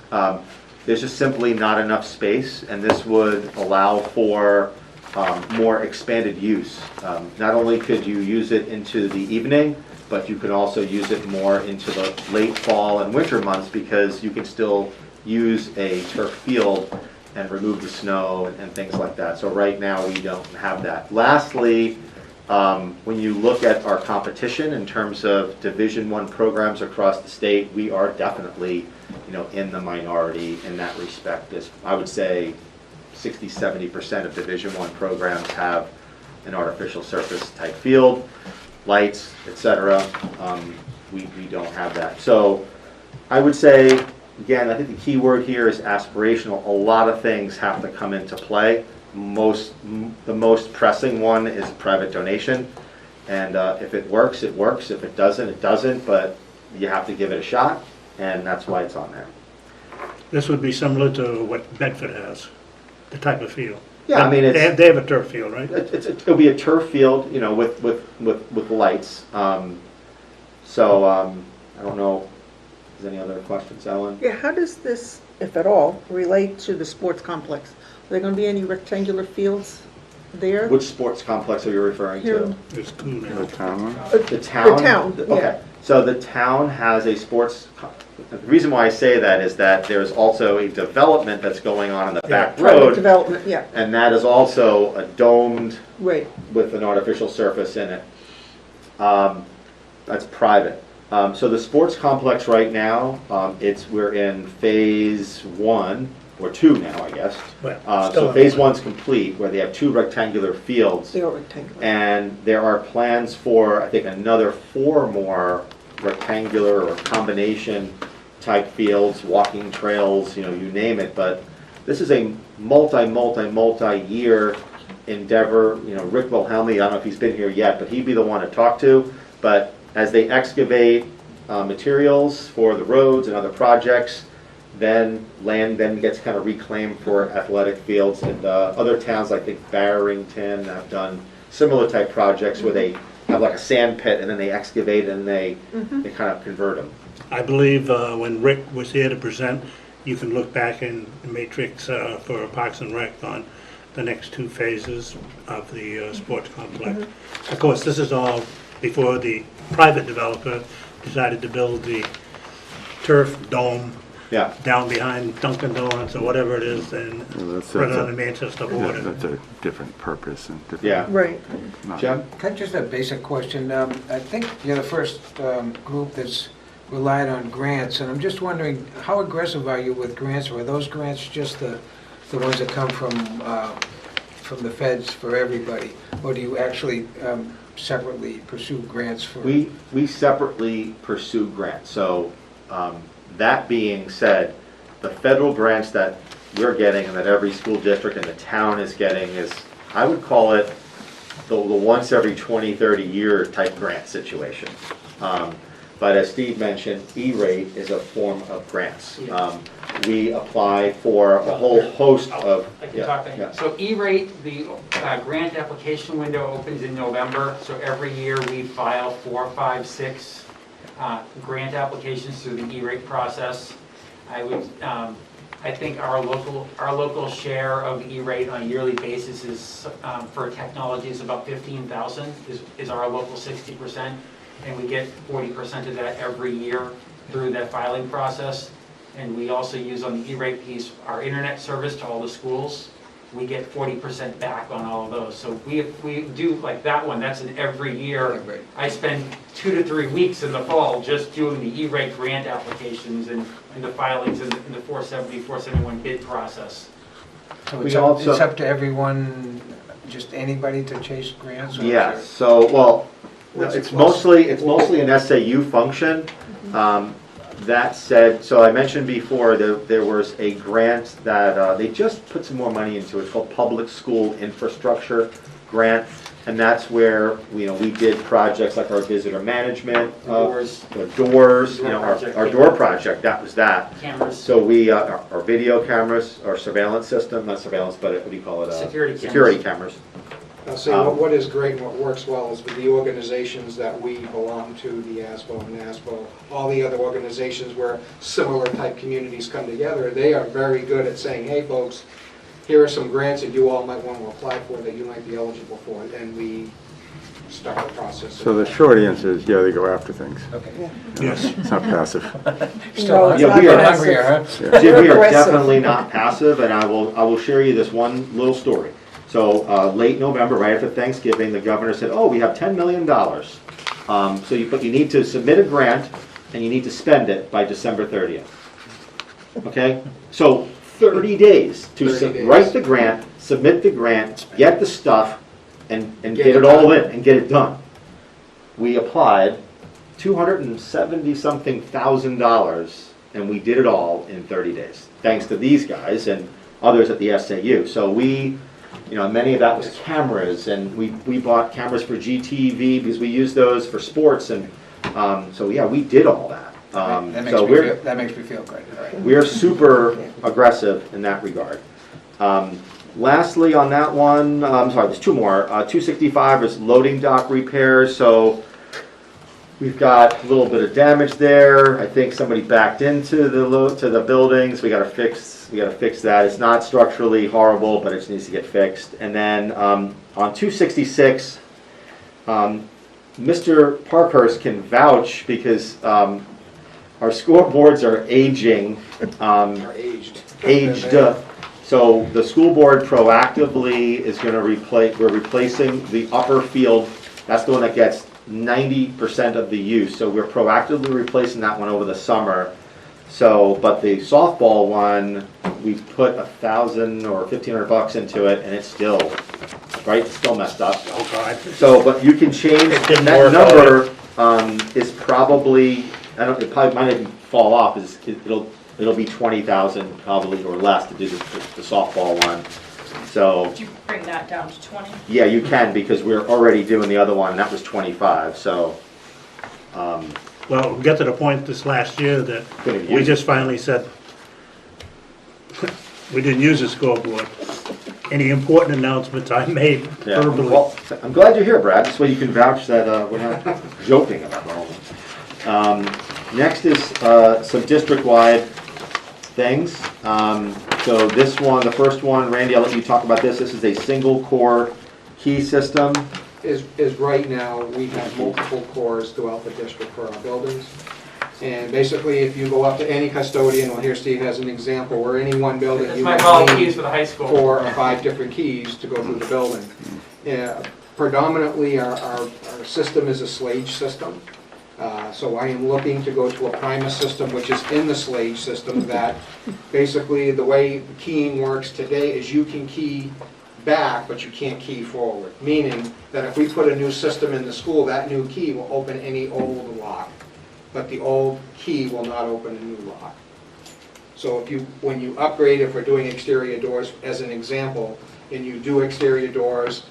There's just simply not enough space, and this would allow for more expanded use. Not only could you use it into the evening, but you could also use it more into the late fall and winter months because you can still use a turf field and remove the snow and things like that. So right now we don't have that. Lastly, when you look at our competition in terms of Division I programs across the state, we are definitely in the minority in that respect. I would say 60-70% of Division I programs have an artificial surface type field, lights, etc. We don't have that. So I would say, again, I think the key word here is aspirational. A lot of things have to come into play. The most pressing one is private donation, and if it works, it works. If it doesn't, it doesn't, but you have to give it a shot, and that's why it's on there. This would be similar to what Bedford has, the type of field. Yeah, I mean, they have a turf field, right? It'll be a turf field, with lights. I don't know, Is any other questions, Ellen? Yeah, how does this, if at all, relate to the sports complex? Are there going to be any rectangular fields there? Which sports complex are you referring Here. to? It's two now. The town one? The town? The town, yeah. Okay, so the town has a the reason why I say that is that there's also a development that's going on in the back Private road, development, yeah, and that is also a domed right. with an artificial surface in it. That's private. So the sports complex right now, we're in phase 1, or 2 now, I guess. Well, still So in phase one. 1's complete, where they have 2 rectangular fields. They are rectangular. And there are plans for, I think, another 4 more rectangular or combination type fields, walking trails, you name it. But this is a multi-year endeavor. Rick Wilhelmi, I don't know if he's been here yet, but he'd be the one to talk to. But as they excavate materials for the roads and other projects, then land then gets kind of reclaimed for athletic fields. And other towns, I think Barrington, have done similar type projects where they have like a sand pit and then they excavate and they kind of convert them. I believe when Rick was here to present, you can look back in the matrix for Parks and Rec on the next 2 phases of the sports complex. Of course, this is all before the private developer decided to build the turf dome Yeah. down behind Dunkin' Donuts or whatever it is, and That's put it on the Manchester yeah, border. that's a different purpose and different. Yeah. Right. not- Jim? Can I just have a basic question? I think you're the first group that's relied on grants, and I'm just wondering, how aggressive are you with grants? Or are those grants just the ones that come from the feds for everybody? Or do you actually separately pursue grants for? We separately pursue grants. So that being said, the federal grants that we're getting and that every school district in the town is getting is, I would call it the once every 20, 30 year type grant situation. But as Steve mentioned, E-rate is a form of grants. We apply for a whole host of. I can talk to you. So E-rate, the grant application window opens in November, so every year we file 4, 5, 6 grant applications through the E-rate process. I think our local share of the E-rate on a yearly basis is, for technology, is about 15,000, is our local 60%, and we get 40% of that every year through that filing process. And we also use on the E-rate piece our internet service to all the schools. We get 40% back on all of those. So we do like that one, that's an every year. I spend 2 to 3 weeks in the fall just doing the E-rate grant applications and the filings in the 470, 471 bid process. So We it's also- up to everyone, just anybody to chase grants? Or is Yeah, there- so, well, What's it's it cost? mostly an SAU function. That said, so I mentioned before, there was a grant that, they just put some more money into. It's called Public School Infrastructure Grant. And that's where, we did projects like our visitor management. Doors. The doors, Door project. our door project, that was that. Cameras. So our video cameras, our surveillance system, not surveillance, but what do you call it? Security cameras. Security cameras. I'll say what is great and what works well is with the organizations that we belong to, the ASBO and NASBO, all the other organizations where similar type communities come together, they are very good at saying, hey folks, here are some grants that you all might want to apply for that you might be eligible for, and we start the process. So the short answer is, yeah, they go after things. Okay. Yes. It's not passive. No, it's Yeah, not we are aggressive. hungrier, huh? Jim, we are Aggressive. definitely not passive, and I will share you this one little story. So late November, right after Thanksgiving, the governor said, oh, we have $10 million. But you need to submit a grant, and you need to spend it by December 30th. Okay? So 30 days to 30 days. write the grant, submit the grant, get the stuff, and Get get it it all done. in, and get it done. We applied $270-something thousand, and we did it all in 30 days, thanks to these guys and others at the SAU. So many of that was cameras, and we bought cameras for GTV because we use those for sports, and so yeah, we did all that. That makes me feel great. All right. We're super aggressive in that regard. Lastly, on that one, I'm sorry, there's 2 more. 265 is loading dock repairs. So, We've got a little bit of damage there. I think somebody backed into the buildings. We gotta fix that. It's not structurally horrible, but it just needs to get fixed. And then on 266, Mr. Parkhurst can vouch because our scoreboards are aging. Are aged. So the school board proactively is going to we're replacing the upper field. That's the one that gets 90% of the use. So we're proactively replacing that one over the summer. So, but the softball one, we put $1,000 or $1,500 into it, and it's still, right, it's still messed up. Oh, God. So, but you can change, It didn't that work number is probably, it probably might even fall off, it'll be 20,000 probably or less to do the softball one. So, Did you bring that down to 20? yeah, you can because we're already doing the other one, and that was 25, so. Well, we got to the point this last year that Gonna we use just finally said, we didn't use the scoreboard. Any important announcements I made Yeah, verbally. well, I'm glad you're here, Brad, this way you can vouch that we're not joking about all of them. Next is some district-wide things. So this one, the first one, Randy, I'll let you talk about this. This is a single-core key system. Is right now, we have multiple cores throughout the district for our buildings. And basically, if you go up to any custodian, well, here Steve has an example, where any one building, That's you my might call need keys for the high school. 4 or 5 different keys to go through the building. Predominantly, our system is a Slage system. So I am looking to go to a Primus system, which is in the Slage system, that basically the way keying works today is you can key back, but you can't key forward. Meaning that if we put a new system in the school, that new key will open any old lock, but the old key will not open a new lock. So when you upgrade, if we're doing exterior doors as an example, and you do exterior doors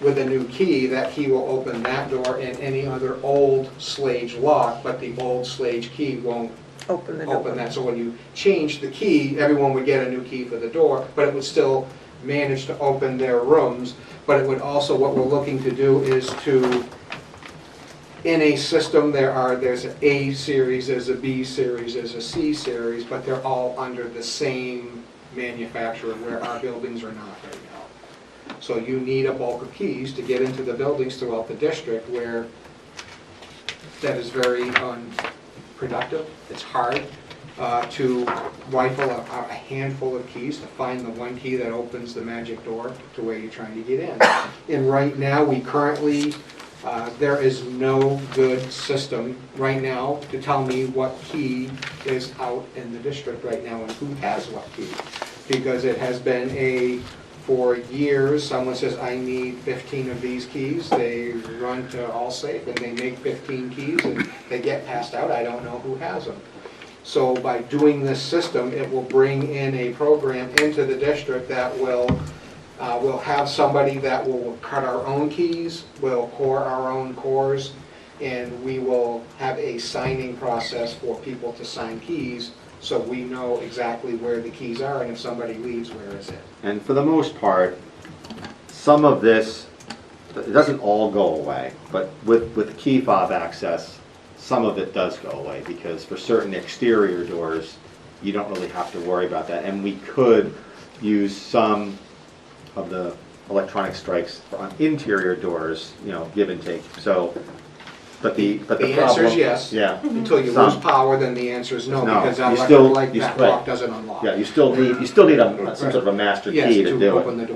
with a new key, that key will open that door and any other old Slage lock, but the old Slage key won't Open the open door. that. So when you change the key, everyone would get a new key for the door, but it would still manage to open their rooms. But it would also, what we're looking to do is to, in a system, there's an A series, there's a B series, there's a C series, but they're all under the same manufacturer, where our buildings are not right now. So you need a bulk of keys to get into the buildings throughout the district, where that is very unproductive. It's hard to rifle a handful of keys to find the one key that opens the magic door to where you're trying to get in. And right now, we currently, there is no good system right now to tell me what key is out in the district right now and who has what key. Because it has been for years, someone says, I need 15 of these keys. They run to Allsafe and they make 15 keys and they get passed out. I don't know who has them. So by doing this system, it will bring in a program into the district that will have somebody that will cut our own keys, will core our own cores, and we will have a signing process for people to sign keys, so we know exactly where the keys are, and if somebody leaves, where is it? And for the most part, some of this, it doesn't all go away, but with key fob access, some of it does go away, because for certain exterior doors, you don't really have to worry about that. And we could use some of the electronic strikes on interior doors, give and take. So, but the The answer is yes. Yeah. Until you lose power, then the answer is no, No, because that you still- that you- lock right. doesn't unlock. Yeah, you still need some sort of a master Yes, key to do open it. the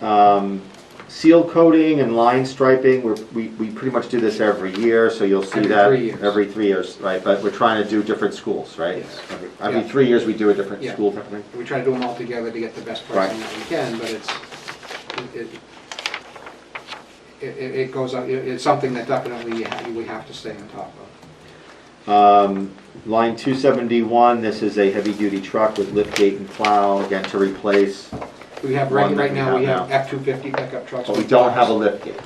door. Seal coating and line striping, we pretty much do this every year, so you'll see Every that 3 years. every 3 years, right? But we're trying to do different schools, right? Yes. Every Yeah. 3 years we do a different Yeah. school type thing. We try to do them all together to get the best Right. pricing that we can, but it goes on, it's something that definitely we have to stay on top of. Line 271, this is a heavy-duty truck with lift gate and plow, again, to replace, We have, One that right we now, have we have now. F-250 pickup trucks. but we with don't have a plows. lift gate.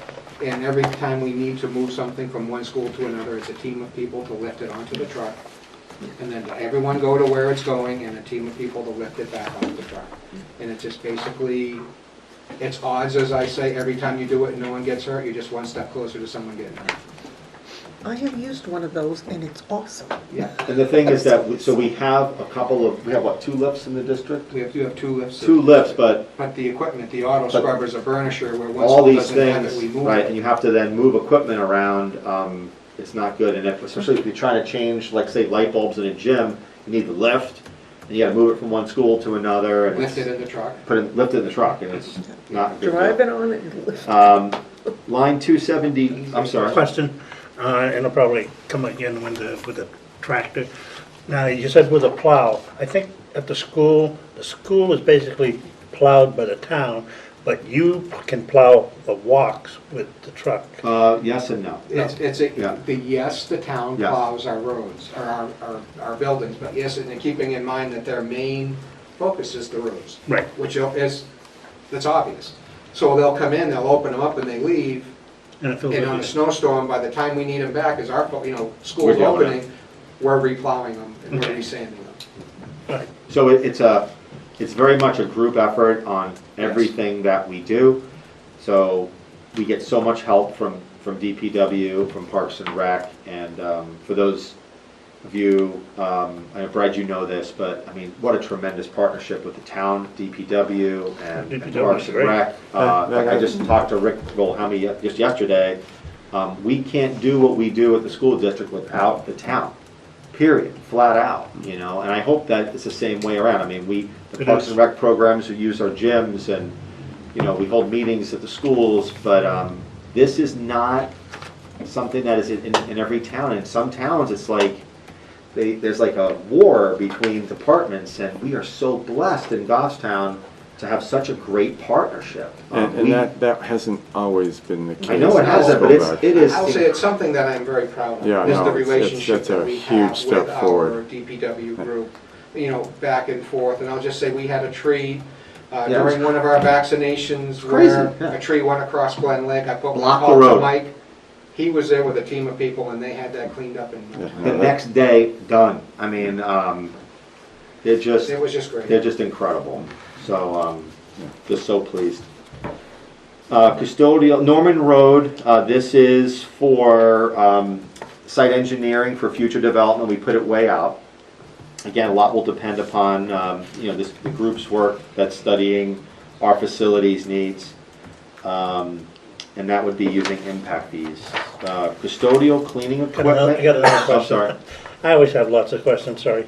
And every time we need to move something from one school to another, it's a team of people to lift it onto the truck. And then everyone go to where it's going, and a team of people to lift it back onto the truck. And it's just basically It's odds, as I say, every time you do it and no one gets hurt, you're just one step closer to someone getting hurt. I have used one of those and it's awesome. Yeah, And the thing is that, so we have we have what, 2 lifts in the district? we have 2 lifts. 2 lifts, but But the equipment, the auto But scrubbers, a burnisher, where one all school these doesn't have it, things, we move right, it. and you have to then move equipment around, it's not good. And especially if you're trying to change, like, say, light bulbs in a gym, you need the lift, and you gotta move it from one school to another, and Lift it in the truck. lift it in the truck, and it's not a good deal. Driving on it and lift. Line 270, I'm sorry. Question, and it'll probably come again with the tractor. Now, you said with a plow. I think at the school is basically plowed by the town, but you can plow the walks with the truck. Yes and no. Yeah. Yes, the town Yes. plows our roads, or our buildings, but yes, and keeping in mind that their main focus is the roads. Right. Which that's obvious. So they'll come in, they'll open them up and they leave, And it fills and on a up. snowstorm, by the time we need them back, as our, We're school's doing it. opening, we're replowing them and we're Okay. resanding them. Right. So it's very much a group effort on everything that we do. So we get so much help from DPW, from Parks and Rec, and for those of you, I know Brad, you know this, but I mean, what a tremendous partnership with the town, DPW, and DPW Parks is and great. Rec. I just talked to Rick Volhamy just yesterday. We can't do what we do at the school district without the town. Period, flat out, you know, and I hope that it's the same way around. I mean, the It Parks is. and Rec programs who use our gyms, and, you know, we hold meetings at the schools, but this is not something that is in every town. In some towns, it's like, there's like a war between departments, and we are so blessed in Goffstown to have such a great partnership. And that hasn't always been the case. I know it hasn't, but it is. I'll say it's something that I'm very proud of, Yeah, is no, the it's- relationship that's a that we huge have step with our forward. DPW group, you know, back and forth. And I'll just say, we had a tree Yeah, it was during one of our vaccinations crazy, where yeah. a tree went across Glen Lake. I put one Blocked the call to road. Mike. He was there with a team of people and they had that cleaned up in no time. The next day, done. I mean, they're just, It was just great. they're just incredible. So, just so pleased. Custodial, Norman Road, this is for site engineering for future development. We put it way out. Again, a lot will depend upon, you know, the group's work that's studying our facilities needs. And that would be using impact fees. Custodial cleaning equipment. I got another question. I'm sorry. I always have lots of questions, sorry.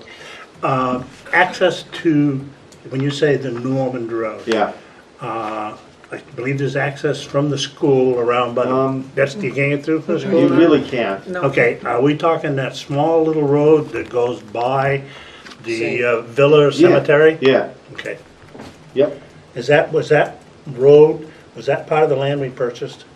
Access to, when you say the Normand Road, Yeah. I believe there's access from the school around, but that's, you can't get through from the school? You now? really can't. No. Okay, are we talking that small little road that goes by the Same. Villa Cemetery? Yeah. Okay. Yep. Was that road, was that part of the land we purchased?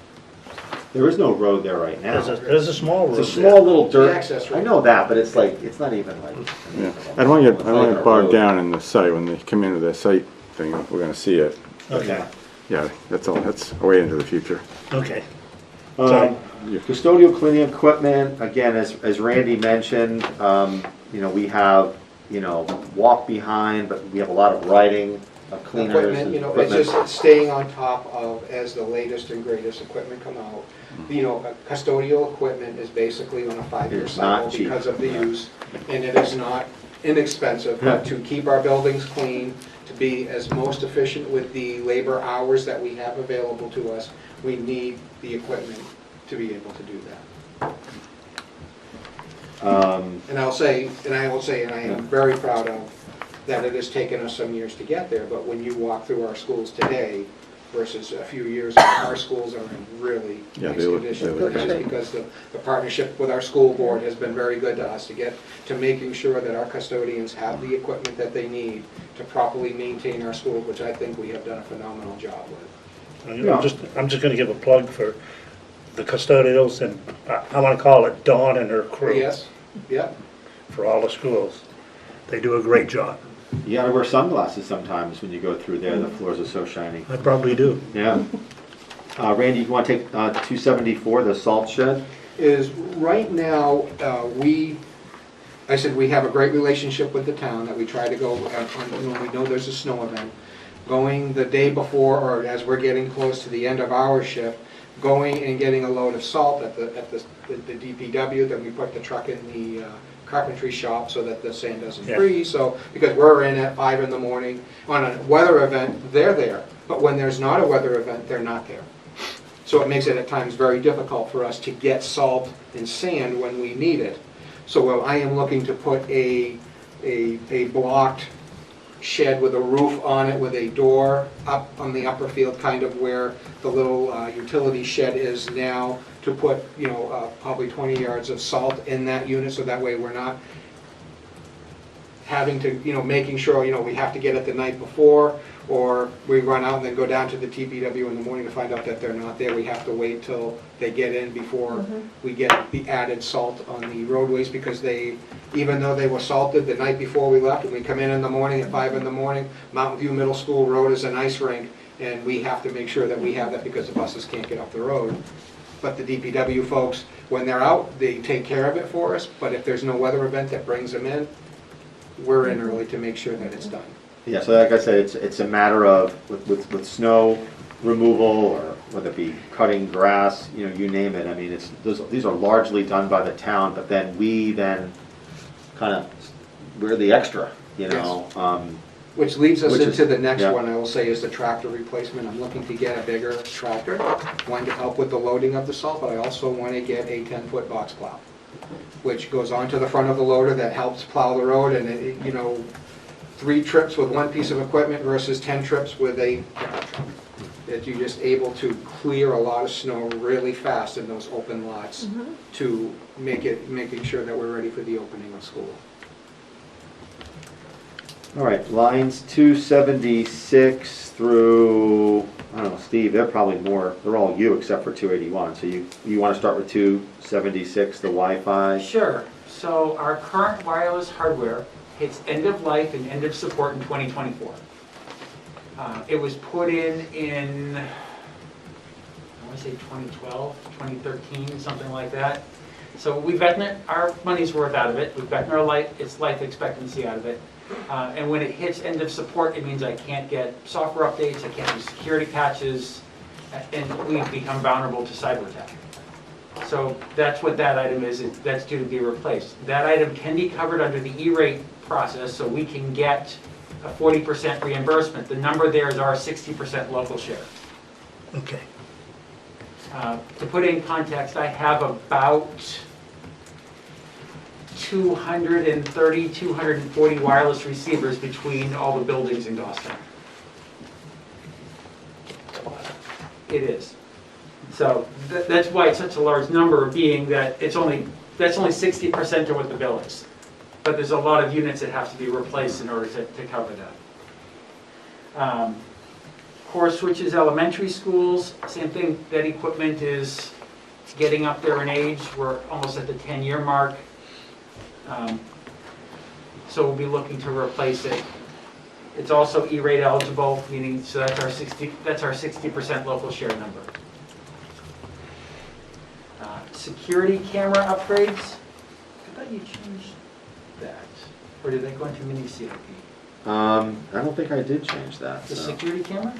There is no road there right now. There's a small road It's a there. small little dirt. The access road. I know that, but it's like, it's not even like. Yeah. I don't want to It's not even get a bogged road. down in the site. When they come into the site thing, we're gonna see it. Okay, Yeah, that's all, that's way into the future. okay. Sorry. Custodial cleaning equipment, again, as Randy mentioned, you know, we have, you know, walk behind, but we have a lot of riding of cleaners Equipment, and you know, it's equipment. just staying on top of as the latest and greatest equipment come out. You know, custodial equipment is basically on a 5-year It's not cycle cheap. because of the use, and it is not inexpensive, but to keep our buildings clean, to be as most efficient with the labor hours that we have available to us, we need the equipment to be able to do that. And I will say, and I am very proud of, that it has taken us some years to get there, but when you walk through our schools today versus a few years ago, our schools are in really Yeah, nice they look- condition. they look That's great. because the partnership with our school board has been very good to us to making sure that our custodians have the equipment that they need to properly maintain our schools, which I think we have done a phenomenal job with. I'm just gonna give a plug for the custodials and I wanna call it Dawn and her crew. Yes, yeah. For all the schools. They do a great job. You gotta wear sunglasses sometimes when you go through there, the floors are so shiny. I probably do. Yeah. Randy, you wanna take 274, the salt shed? Is right now, we have a great relationship with the town that we try to go, when we know there's a snow event. going the day before, or as we're getting close to the end of our shift, going and getting a load of salt at the DPW, then we put the truck in the carpentry shop so that the sand doesn't Yeah. freeze. So, because we're in at 5 in the morning, on a weather event, they're there. But when there's not a weather event, they're not there. So it makes it at times very difficult for us to get salt and sand when we need it. So I am looking to put a blocked shed with a roof on it with a door up on the upper field, kind of where the little utility shed is now, to put, probably 20 yards of salt in that unit, so that way we're not having to, making sure, we have to get it the night before, or we run out and then go down to the TPW in the morning to find out that they're not there. We have to wait till they get in before we get the added salt on the roadways, because even though they were salted the night before we left, and we come in the morning at 5 in the morning, Mountain View Middle School Road is an ice rink, and we have to make sure that we have that because the buses can't get up the road. But the DPW folks, when they're out, they take care of it for us, but if there's no weather event that brings them in, we're in early to make sure that it's done. Yeah, so like I said, it's a matter of, with snow removal, or whether it be cutting grass, you name it. I mean, these are largely done by the town, but then we kind of, we're the extra, Which leads us Which is- into the next yeah. one, I will say, is the tractor replacement. I'm looking to get a bigger tractor, one to help with the loading of the salt, but I also want to get a 10-foot box plow, which goes onto the front of the loader that helps plow the road, and 3 trips with one piece of equipment versus 10 trips with a pickup truck. That you're just able to clear a lot of snow really fast in those open lots to making sure that we're ready for the opening of school. All right, lines 276 through, I don't know, Steve, they're probably more, they're all you except for 281. So you want to start with 276, the Wi-Fi? Sure. So our current wireless hardware hits end of life and end of support in 2024. It was put in, I want to say 2012, 2013, something like that. So we've gotten our money's worth out of it. We've gotten its life expectancy out of it. And when it hits end of support, it means I can't get software updates, I can't do security patches, and we've become vulnerable to cyber attack. So that's what that item is, that's due to be replaced. That item can be covered under the E-rate process, so we can get a 40% reimbursement. The number there is our 60% local share. Okay. To put it in context, I have about 230, 240 wireless receivers between all the buildings in Goffstown. It is. So that's why it's such a large number, being that that's only 60% of what the bill is. But there's a lot of units that have to be replaced in order to cover that. Core switches, elementary schools, same thing. That equipment is getting up there in age. We're almost at the 10-year mark. So we'll be looking to replace it. It's also E-rate eligible, meaning, so that's our 60% local share number. Security camera upgrades. I thought you changed that, or did that go into mini CIP? I don't think I did change that. The so. security camera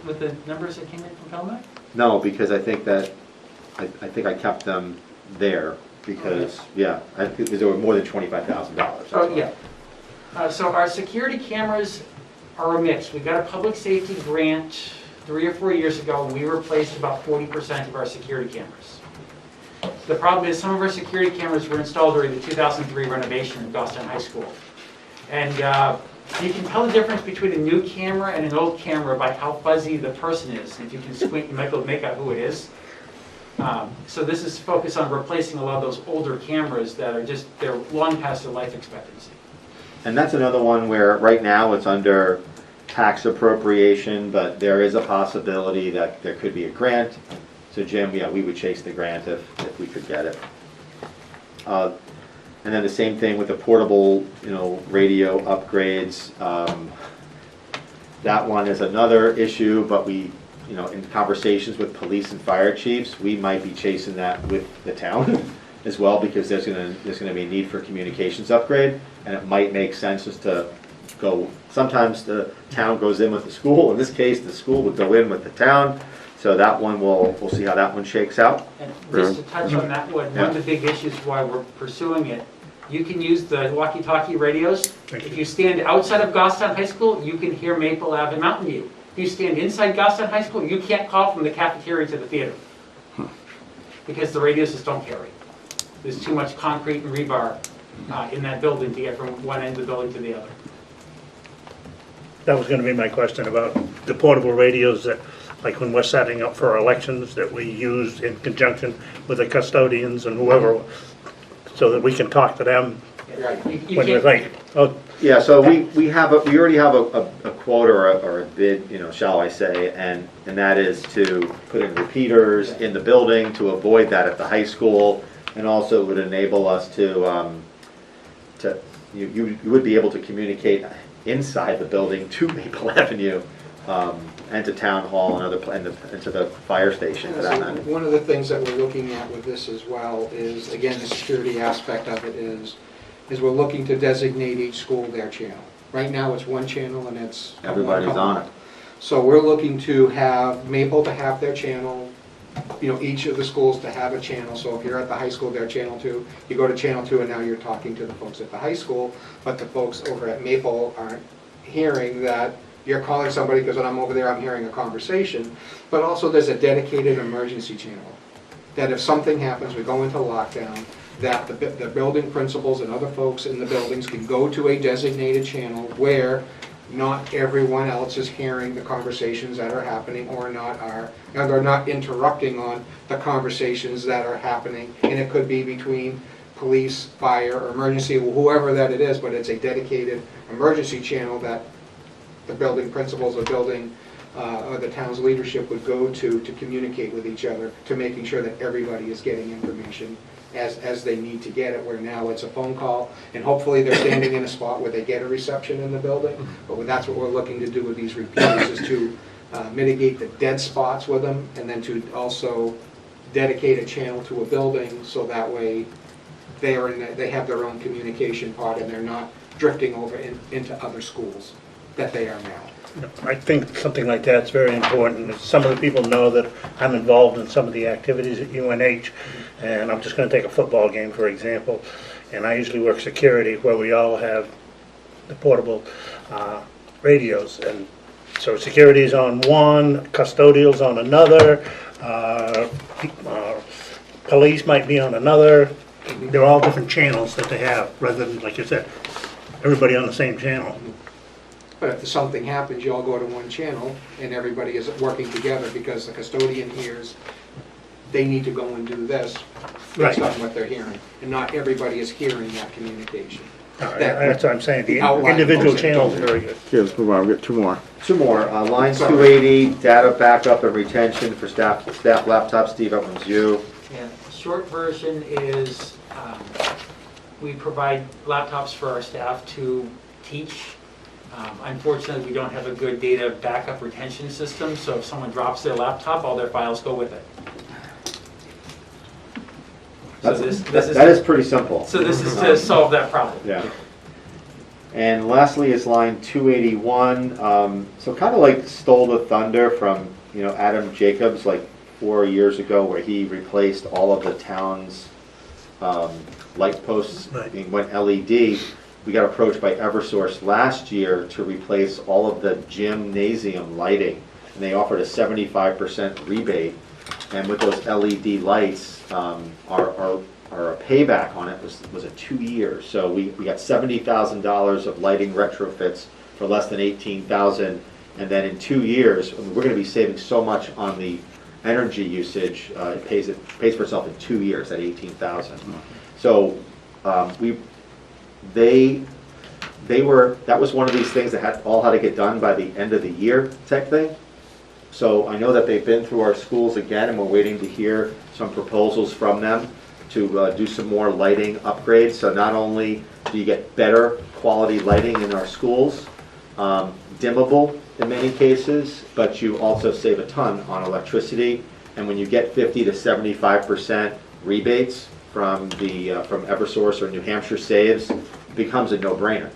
with the numbers that came in from Pelmac? No, because I think I kept them there because, because they were more than $25,000. Oh, yeah. So our security cameras are a mix. We got a public safety grant 3 or 4 years ago, and we replaced about 40% of our security cameras. The problem is some of our security cameras were installed during the 2003 renovation at Goffstown High School. And you can tell the difference between a new camera and an old camera by how fuzzy the person is. If you can squint, you might be able to make out who it is. So this is focused on replacing a lot of those older cameras that are they're long past their life expectancy. And that's another one where right now it's under tax appropriation, but there is a possibility that there could be a grant. So Jim, we would chase the grant if we could get it. And then the same thing with the portable, radio upgrades. That one is another issue, but we, in conversations with police and fire chiefs, we might be chasing that with the town as well, because there's gonna be a need for communications upgrade, and it might make sense just to go, sometimes the town goes in with the school. In this case, the school would go in with the town. So that one, we'll see how that one shakes out. And just to touch on that one of the big issues why we're pursuing it, you can use the walkie-talkie radios. If you stand outside of Goffstown High School, you can hear Maple Ave and Mountain View. If you stand inside Goffstown High School, you can't call from the cafeteria to the theater. Because the radios just don't carry. There's too much concrete and rebar in that building to get from one end of the building to the other. That was gonna be my question about the portable radios that, like when we're setting up for elections, that we use in conjunction with the custodians and whoever, so that we can talk to them You when we're can't, like, oh, Yeah, so we already have a quote or a bid, shall I say, and that is to put in repeaters in the building to avoid that at the high school, and also would enable us to you would be able to communicate inside the building to Maple Avenue, and to Town Hall and to the fire station for that matter. One of the things that we're looking at with this as well is, again, the security aspect of it is we're looking to designate each school their channel. Right now, it's one channel and it's... Everybody's on it. So we're looking to have Maple to have their channel, each of the schools to have a channel. So if you're at the high school, they're channel 2. You go to channel 2 and now you're talking to the folks at the high school, but the folks over at Maple aren't hearing that you're calling somebody because when I'm over there, I'm hearing a conversation. But also there's a dedicated emergency channel that if something happens, we go into lockdown, that the building principals and other folks in the buildings can go to a designated channel where not everyone else is hearing the conversations that are happening or they're not interrupting on the conversations that are happening. And it could be between police, fire, or emergency, whoever that it is, but it's a dedicated emergency channel that the building principals or the town's leadership would go to communicate with each other, to making sure that everybody is getting information as they need to get it, where now it's a phone call, and hopefully they're standing in a spot where they get a reception in the building. But that's what we're looking to do with these repeaters, is to mitigate the dead spots with them, and then to also dedicate a channel to a building, so that way they have their own communication pod, and they're not drifting over into other schools that they are now. I think something like that's very important. Some of the people know that I'm involved in some of the activities at UNH, and I'm just going to take a football game, for example, and I usually work security where we all have the portable radios, and so security's on one, custodial's on another, police might be on another. They're all different channels that they have, rather than, like you said, everybody on the same channel. But if something happens, you all go to one channel, and everybody is working together, because the custodian hears they need to go and do this based on what they're hearing, and not everybody is hearing that communication. That's what I'm saying, the Outline individual those channels are very good. Okay, let's move on, we've got two more. Two more. Line 280, data backup and retention for staff laptops. Steve, that one's you. Yeah, short version is we provide laptops for our staff to teach. Unfortunately, we don't have a good data backup retention system, so if someone drops their laptop, all their files go with it. That is pretty simple. So this is to solve that problem. Yeah. And lastly is line 281. So kind of like stole the thunder from Adam Jacobs like 4 years ago, where he replaced all of the town's light posts being went LED. We got approached by Eversource last year to replace all of the gymnasium lighting, and they offered a 75% rebate. And with those LED lights, our payback on it was a 2 years. So we got $70,000 of lighting retrofits for less than $18,000, and then in 2 years, we're going to be saving so much on the energy usage. It pays for itself in 2 years at $18,000. So that was one of these things that had to get done by the end of the year type thing. So I know that they've been through our schools again, and we're waiting to hear some proposals from them to do some more lighting upgrades. So not only do you get better quality lighting in our schools, dimmable in many cases, but you also save a ton on electricity. And when you get 50 to 75% rebates from Eversource or New Hampshire Saves, it becomes a no-brainer.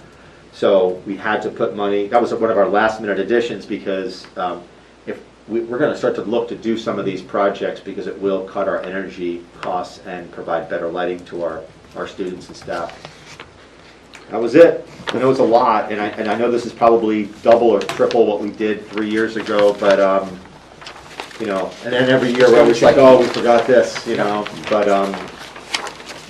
So we had to put money, that was one of our last minute additions because if we're going to start to look to do some of these projects because it will cut our energy costs and provide better lighting to our students and staff. That was it. I know it was a lot, and I know this is probably double or triple what we did 3 years ago, but, you know, and then every year we're always like, oh, we forgot this, you know, but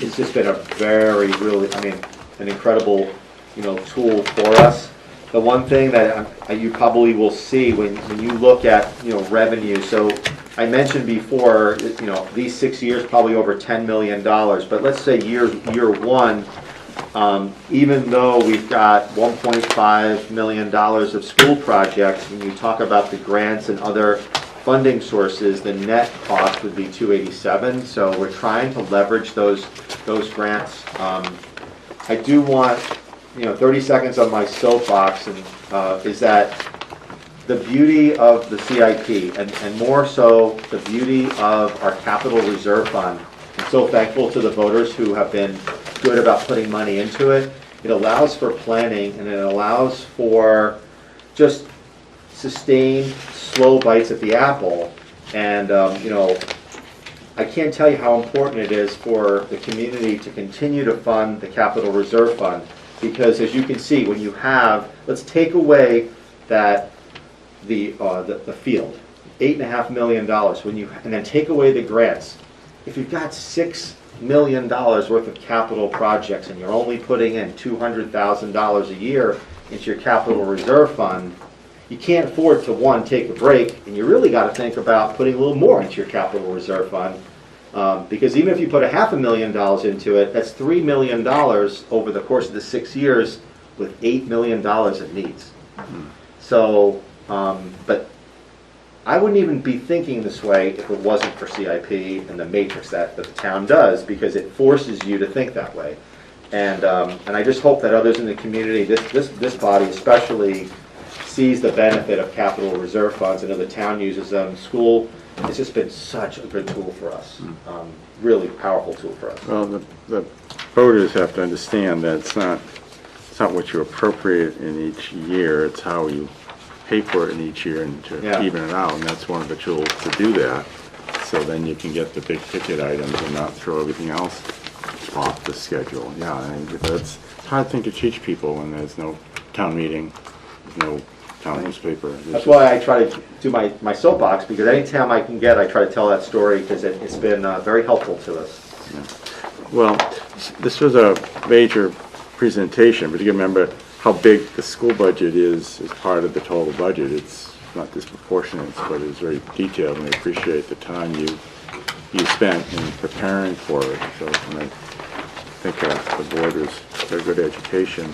it's just been a very, really, I mean, an incredible, you know, tool for us. The one thing that you probably will see when you look at, you know, revenue, so I mentioned before, you know, these 6 years, probably over $10 million, but let's say year one, even though we've got $1.5 million of school projects, when you talk about the grants and other funding sources, the net cost would be 287. So we're trying to leverage those grants. I do want, you know, 30 seconds on my soapbox, and is that the beauty of the CIP, and more so the beauty of our capital reserve fund. I'm so thankful to the voters who have been good about putting money into it. It allows for planning, and it allows for just sustained, slow bites at the apple. And, you know, I can't tell you how important it is for the community to continue to fund the Capital Reserve Fund. Because as you can see, when you have, let's take away that the field, $8.5 million, and then take away the grants. If you've got $6 million worth of capital projects and you're only putting in $200,000 a year into your capital reserve fund, you can't afford to, one, take a break, and you really got to think about putting a little more into your capital reserve fund. Because even if you put $500,000 into it, that's $3 million over the course of the 6 years with $8 million in needs. So, but I wouldn't even be thinking this way if it wasn't for CIP and the matrix that the town does, because it forces you to think that way. And I just hope that others in the community, this body especially, sees the benefit of capital reserve funds. I know the town uses them. School, it's just been such a good tool for us. Really powerful tool for us. Well, the voters have to understand that it's not what you appropriate in each year, it's how you pay for it in each year and to even it out, and that's one of the tools to do that. So then you can get the big ticket items and not throw everything else off the schedule. Yeah, and it's a hard thing to teach people when there's no town meeting, no town newspaper. That's why I try to do my soapbox, because anytime I can get, I try to tell that story, because it's been very helpful to us. Yeah. Well, this was a major presentation, but you remember how big the school budget is as part of the total budget. It's not disproportionate, but it's very detailed, and I appreciate the time you spent in preparing for it. So when I think the board was very good education,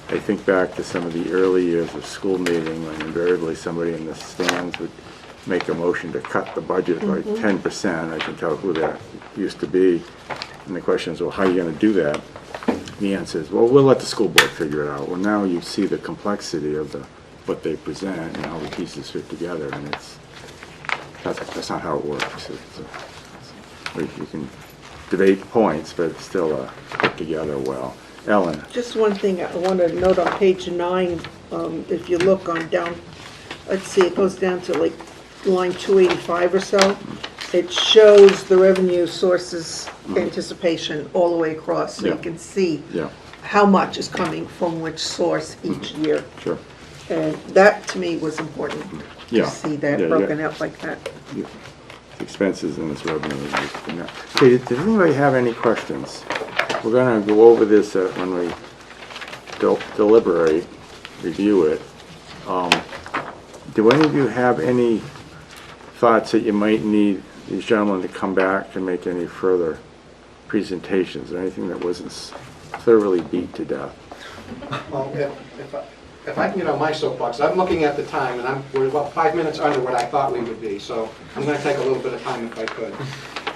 I think back to some of the early years of school meeting when invariably somebody in the stands would make a motion to cut the budget by 10%. I can tell who that used to be. And the question is, well, how are you going to do that? The answer is, well, we'll let the school board figure it out. Well, now you see the complexity of what they present and how the pieces fit together, and that's not how it works. You can debate points, but it's still put together well. Ellen? Just one thing I want to note on page 9, if you look on down, let's see, it goes down to like line 285 or so. It shows the revenue sources anticipation all the way across, so you can see how much is coming from which source each year. Sure. And that, to me, was important to see that broken out like that. Expenses and its revenue. Okay, does anybody have any questions? We're going to go over this when we deliberate, review it. Do any of you have any thoughts that you might need these gentlemen to come back and make any further presentations, or anything that wasn't thoroughly beat to death? Well, if I can get on my soapbox, I'm looking at the time, and we're about 5 minutes under what I thought we would be, so I'm going to take a little bit of time if I could.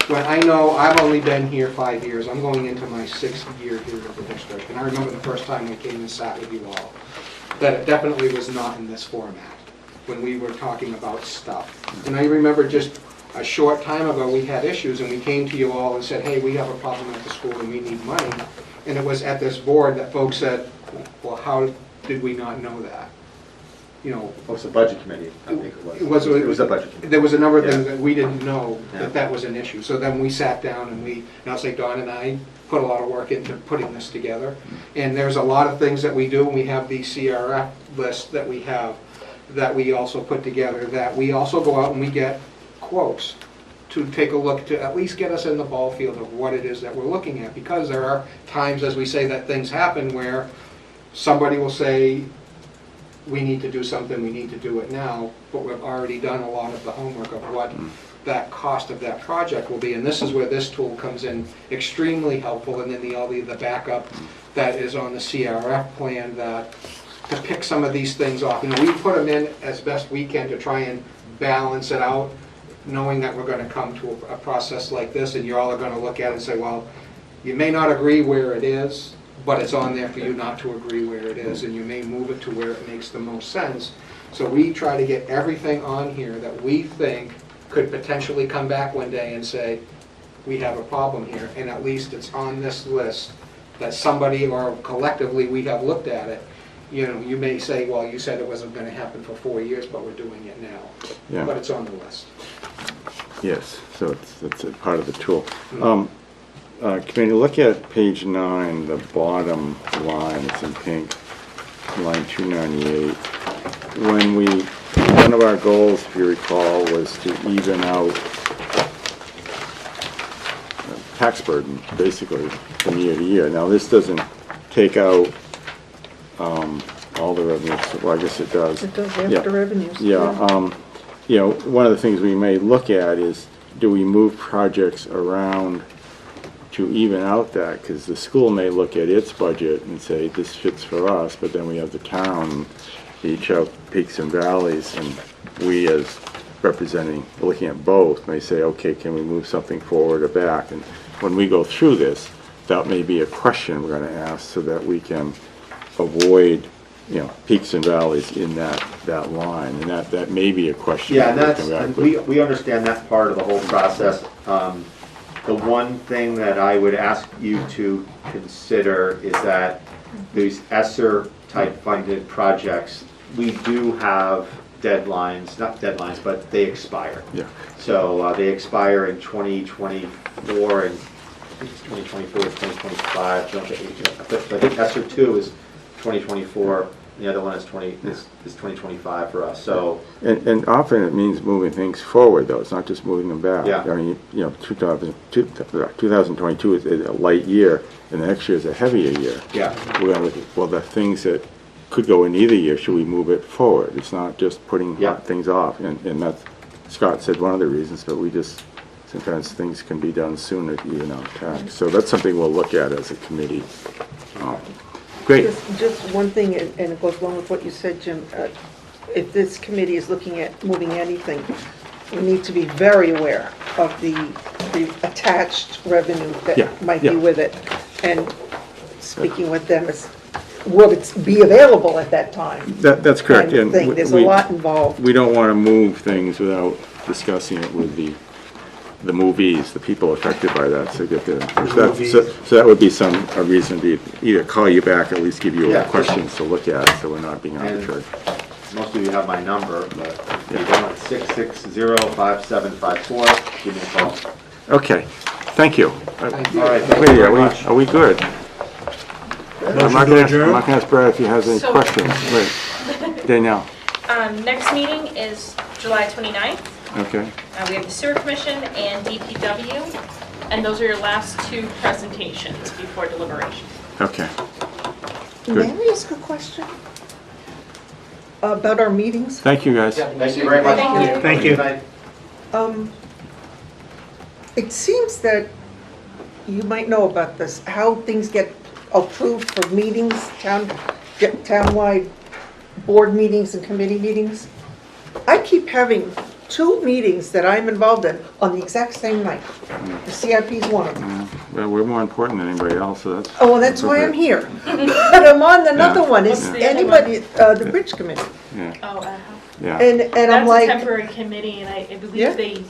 When I know I've only been here 5 years, I'm going into my 6th year here at the district, and I remember the first time we came and sat with you all, that it definitely was not in this format, when we were talking about stuff. And I remember just a short time ago, we had issues, and we came to you all and said, hey, we have a problem at the school and we need money. And it was at this board that folks said, well, how did we not know that? You know, Oh, it's a budget committee, I think it was. It was- It was a budget committee. there was a number of things Yeah. that we didn't know Yeah. that that was an issue. So then we sat down and I'll say Dawn and I put a lot of work into putting this together. And there's a lot of things that we do, and we have the CRF list that we have, that we also put together, that we also go out and we get quotes to take a look, to at least get us in the ball field of what it is that we're looking at. Because there are times, as we say, that things happen where somebody will say, we need to do something, we need to do it now, but we've already done a lot of the homework of what that cost of that project will be. And this is where this tool comes in extremely helpful, and then the backup that is on the CRF plan that, to pick some of these things off. You know, we put them in as best we can to try and balance it out, knowing that we're gonna come to a process like this, and you all are gonna look at it and say, well, you may not agree where it is, but it's on there for you not to agree where it is, and you may move it to where it makes the most sense. So we try to get everything on here that we think could potentially come back one day and say, we have a problem here, and at least it's on this list that somebody or collectively we have looked at it. You know, you may say, well, you said it wasn't gonna happen for 4 years, but we're doing it now. Yeah. But it's on the list. Yes, so it's a part of the tool. Committee, look at page 9, the bottom line, it's in pink, line 298. One of our goals, if you recall, was to even out tax burden, basically, from year to year. Now, this doesn't take out all the revenues, well, I guess it does. It does Yeah. after revenues. Yeah, you know, one of the things we may look at is, do we move projects around to even out that? Because the school may look at its budget and say, this fits for us, but then we have the town, each have peaks and valleys, and we as representing, looking at both, may say, okay, can we move something forward or back? And when we go through this, that may be a question we're gonna ask so that we can avoid, you know, peaks and valleys in that line, and that may be a question. Yeah, and that we that's, come back and with. we understand that part of the whole process. The one thing that I would ask you to consider is that these ESSER-type funded projects, we do have deadlines, not deadlines, but they expire. Yeah. So they expire in 2024, and I think it's 2024 to 2025. I think ESSER 2 is 2024, the other one is 2025 for us, so. And often it means moving things forward, though, it's not just moving them back. Yeah. I mean, you know, 2022 is a light year, and the next year is a heavier year. Yeah. We're gonna look at, well, the things that could go in either year, should we move it forward? It's not just putting Yeah. things off, and that's, Scott said one of the reasons, but we just, sometimes things can be done sooner to even out tax. So that's something we'll look at as a committee. Great. Just one thing, and it goes along with what you said, Jim. If this committee is looking at moving anything, we need to be very aware of the attached revenue Yeah, that might be yeah. with it. And speaking with them, will it be available at that time? That's correct. Kind of and thing. There's a we- lot involved. We don't want to move things without discussing it with the movies, the people affected by that, so get the, so that would be a reason to either call you back, or at least give you Yeah. questions to look at, so we're not being And arbitrary. most of you have my number, but if you don't, it's 660-5754, give me a call. Okay, thank you. Thank you. All right, thank you Wait, very much. are we good? I'm not gonna ask Brad if he has any So- questions. Wait, Danielle, Next meeting is July 29th. okay? We have the Sewer Commission and DPW, and those are your last two presentations before deliberation. Okay. May I ask a question? About our meetings? Thank you, guys. Thank you very much. Thank you. Thank you. Good night. It seems that you might know about this, how things get approved for meetings, townwide board meetings and committee meetings. I keep having 2 meetings that I'm involved in on the exact same night. The CIP is one of them. Well, we're more important than anybody else, so that's. Oh, well, that's why I'm okay. here. But I'm on another Yeah. one. Is What's the other anybody, the Bridge Committee. Yeah, Oh, yeah. And I'm that's a like, temporary committee, and I Yeah. believe they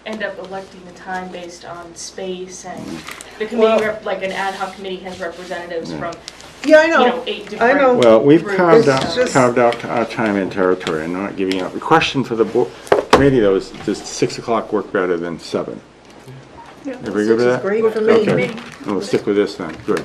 end up electing the time based on space, and the Well- committee, like an ad hoc committee has representatives Yeah. from Yeah, I know. 8 different. I know. Well, we've carved It's just- out our time and territory. I'm not giving up. The question for the committee, though, is does 6 o'clock work better than 7? Everybody good with that? Great for Okay, me. and we'll stick with this then. Good.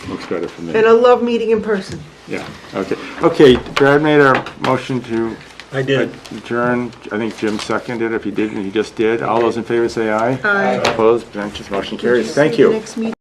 Looks better for me. And I love meeting in person. Yeah, okay. Okay, Brad made our motion to I did. adjourn. I think Jim seconded. If he didn't, he just did. All those in favor say aye. Aye. Opposed, abstentions, motion carries. Thank you. Next meeting.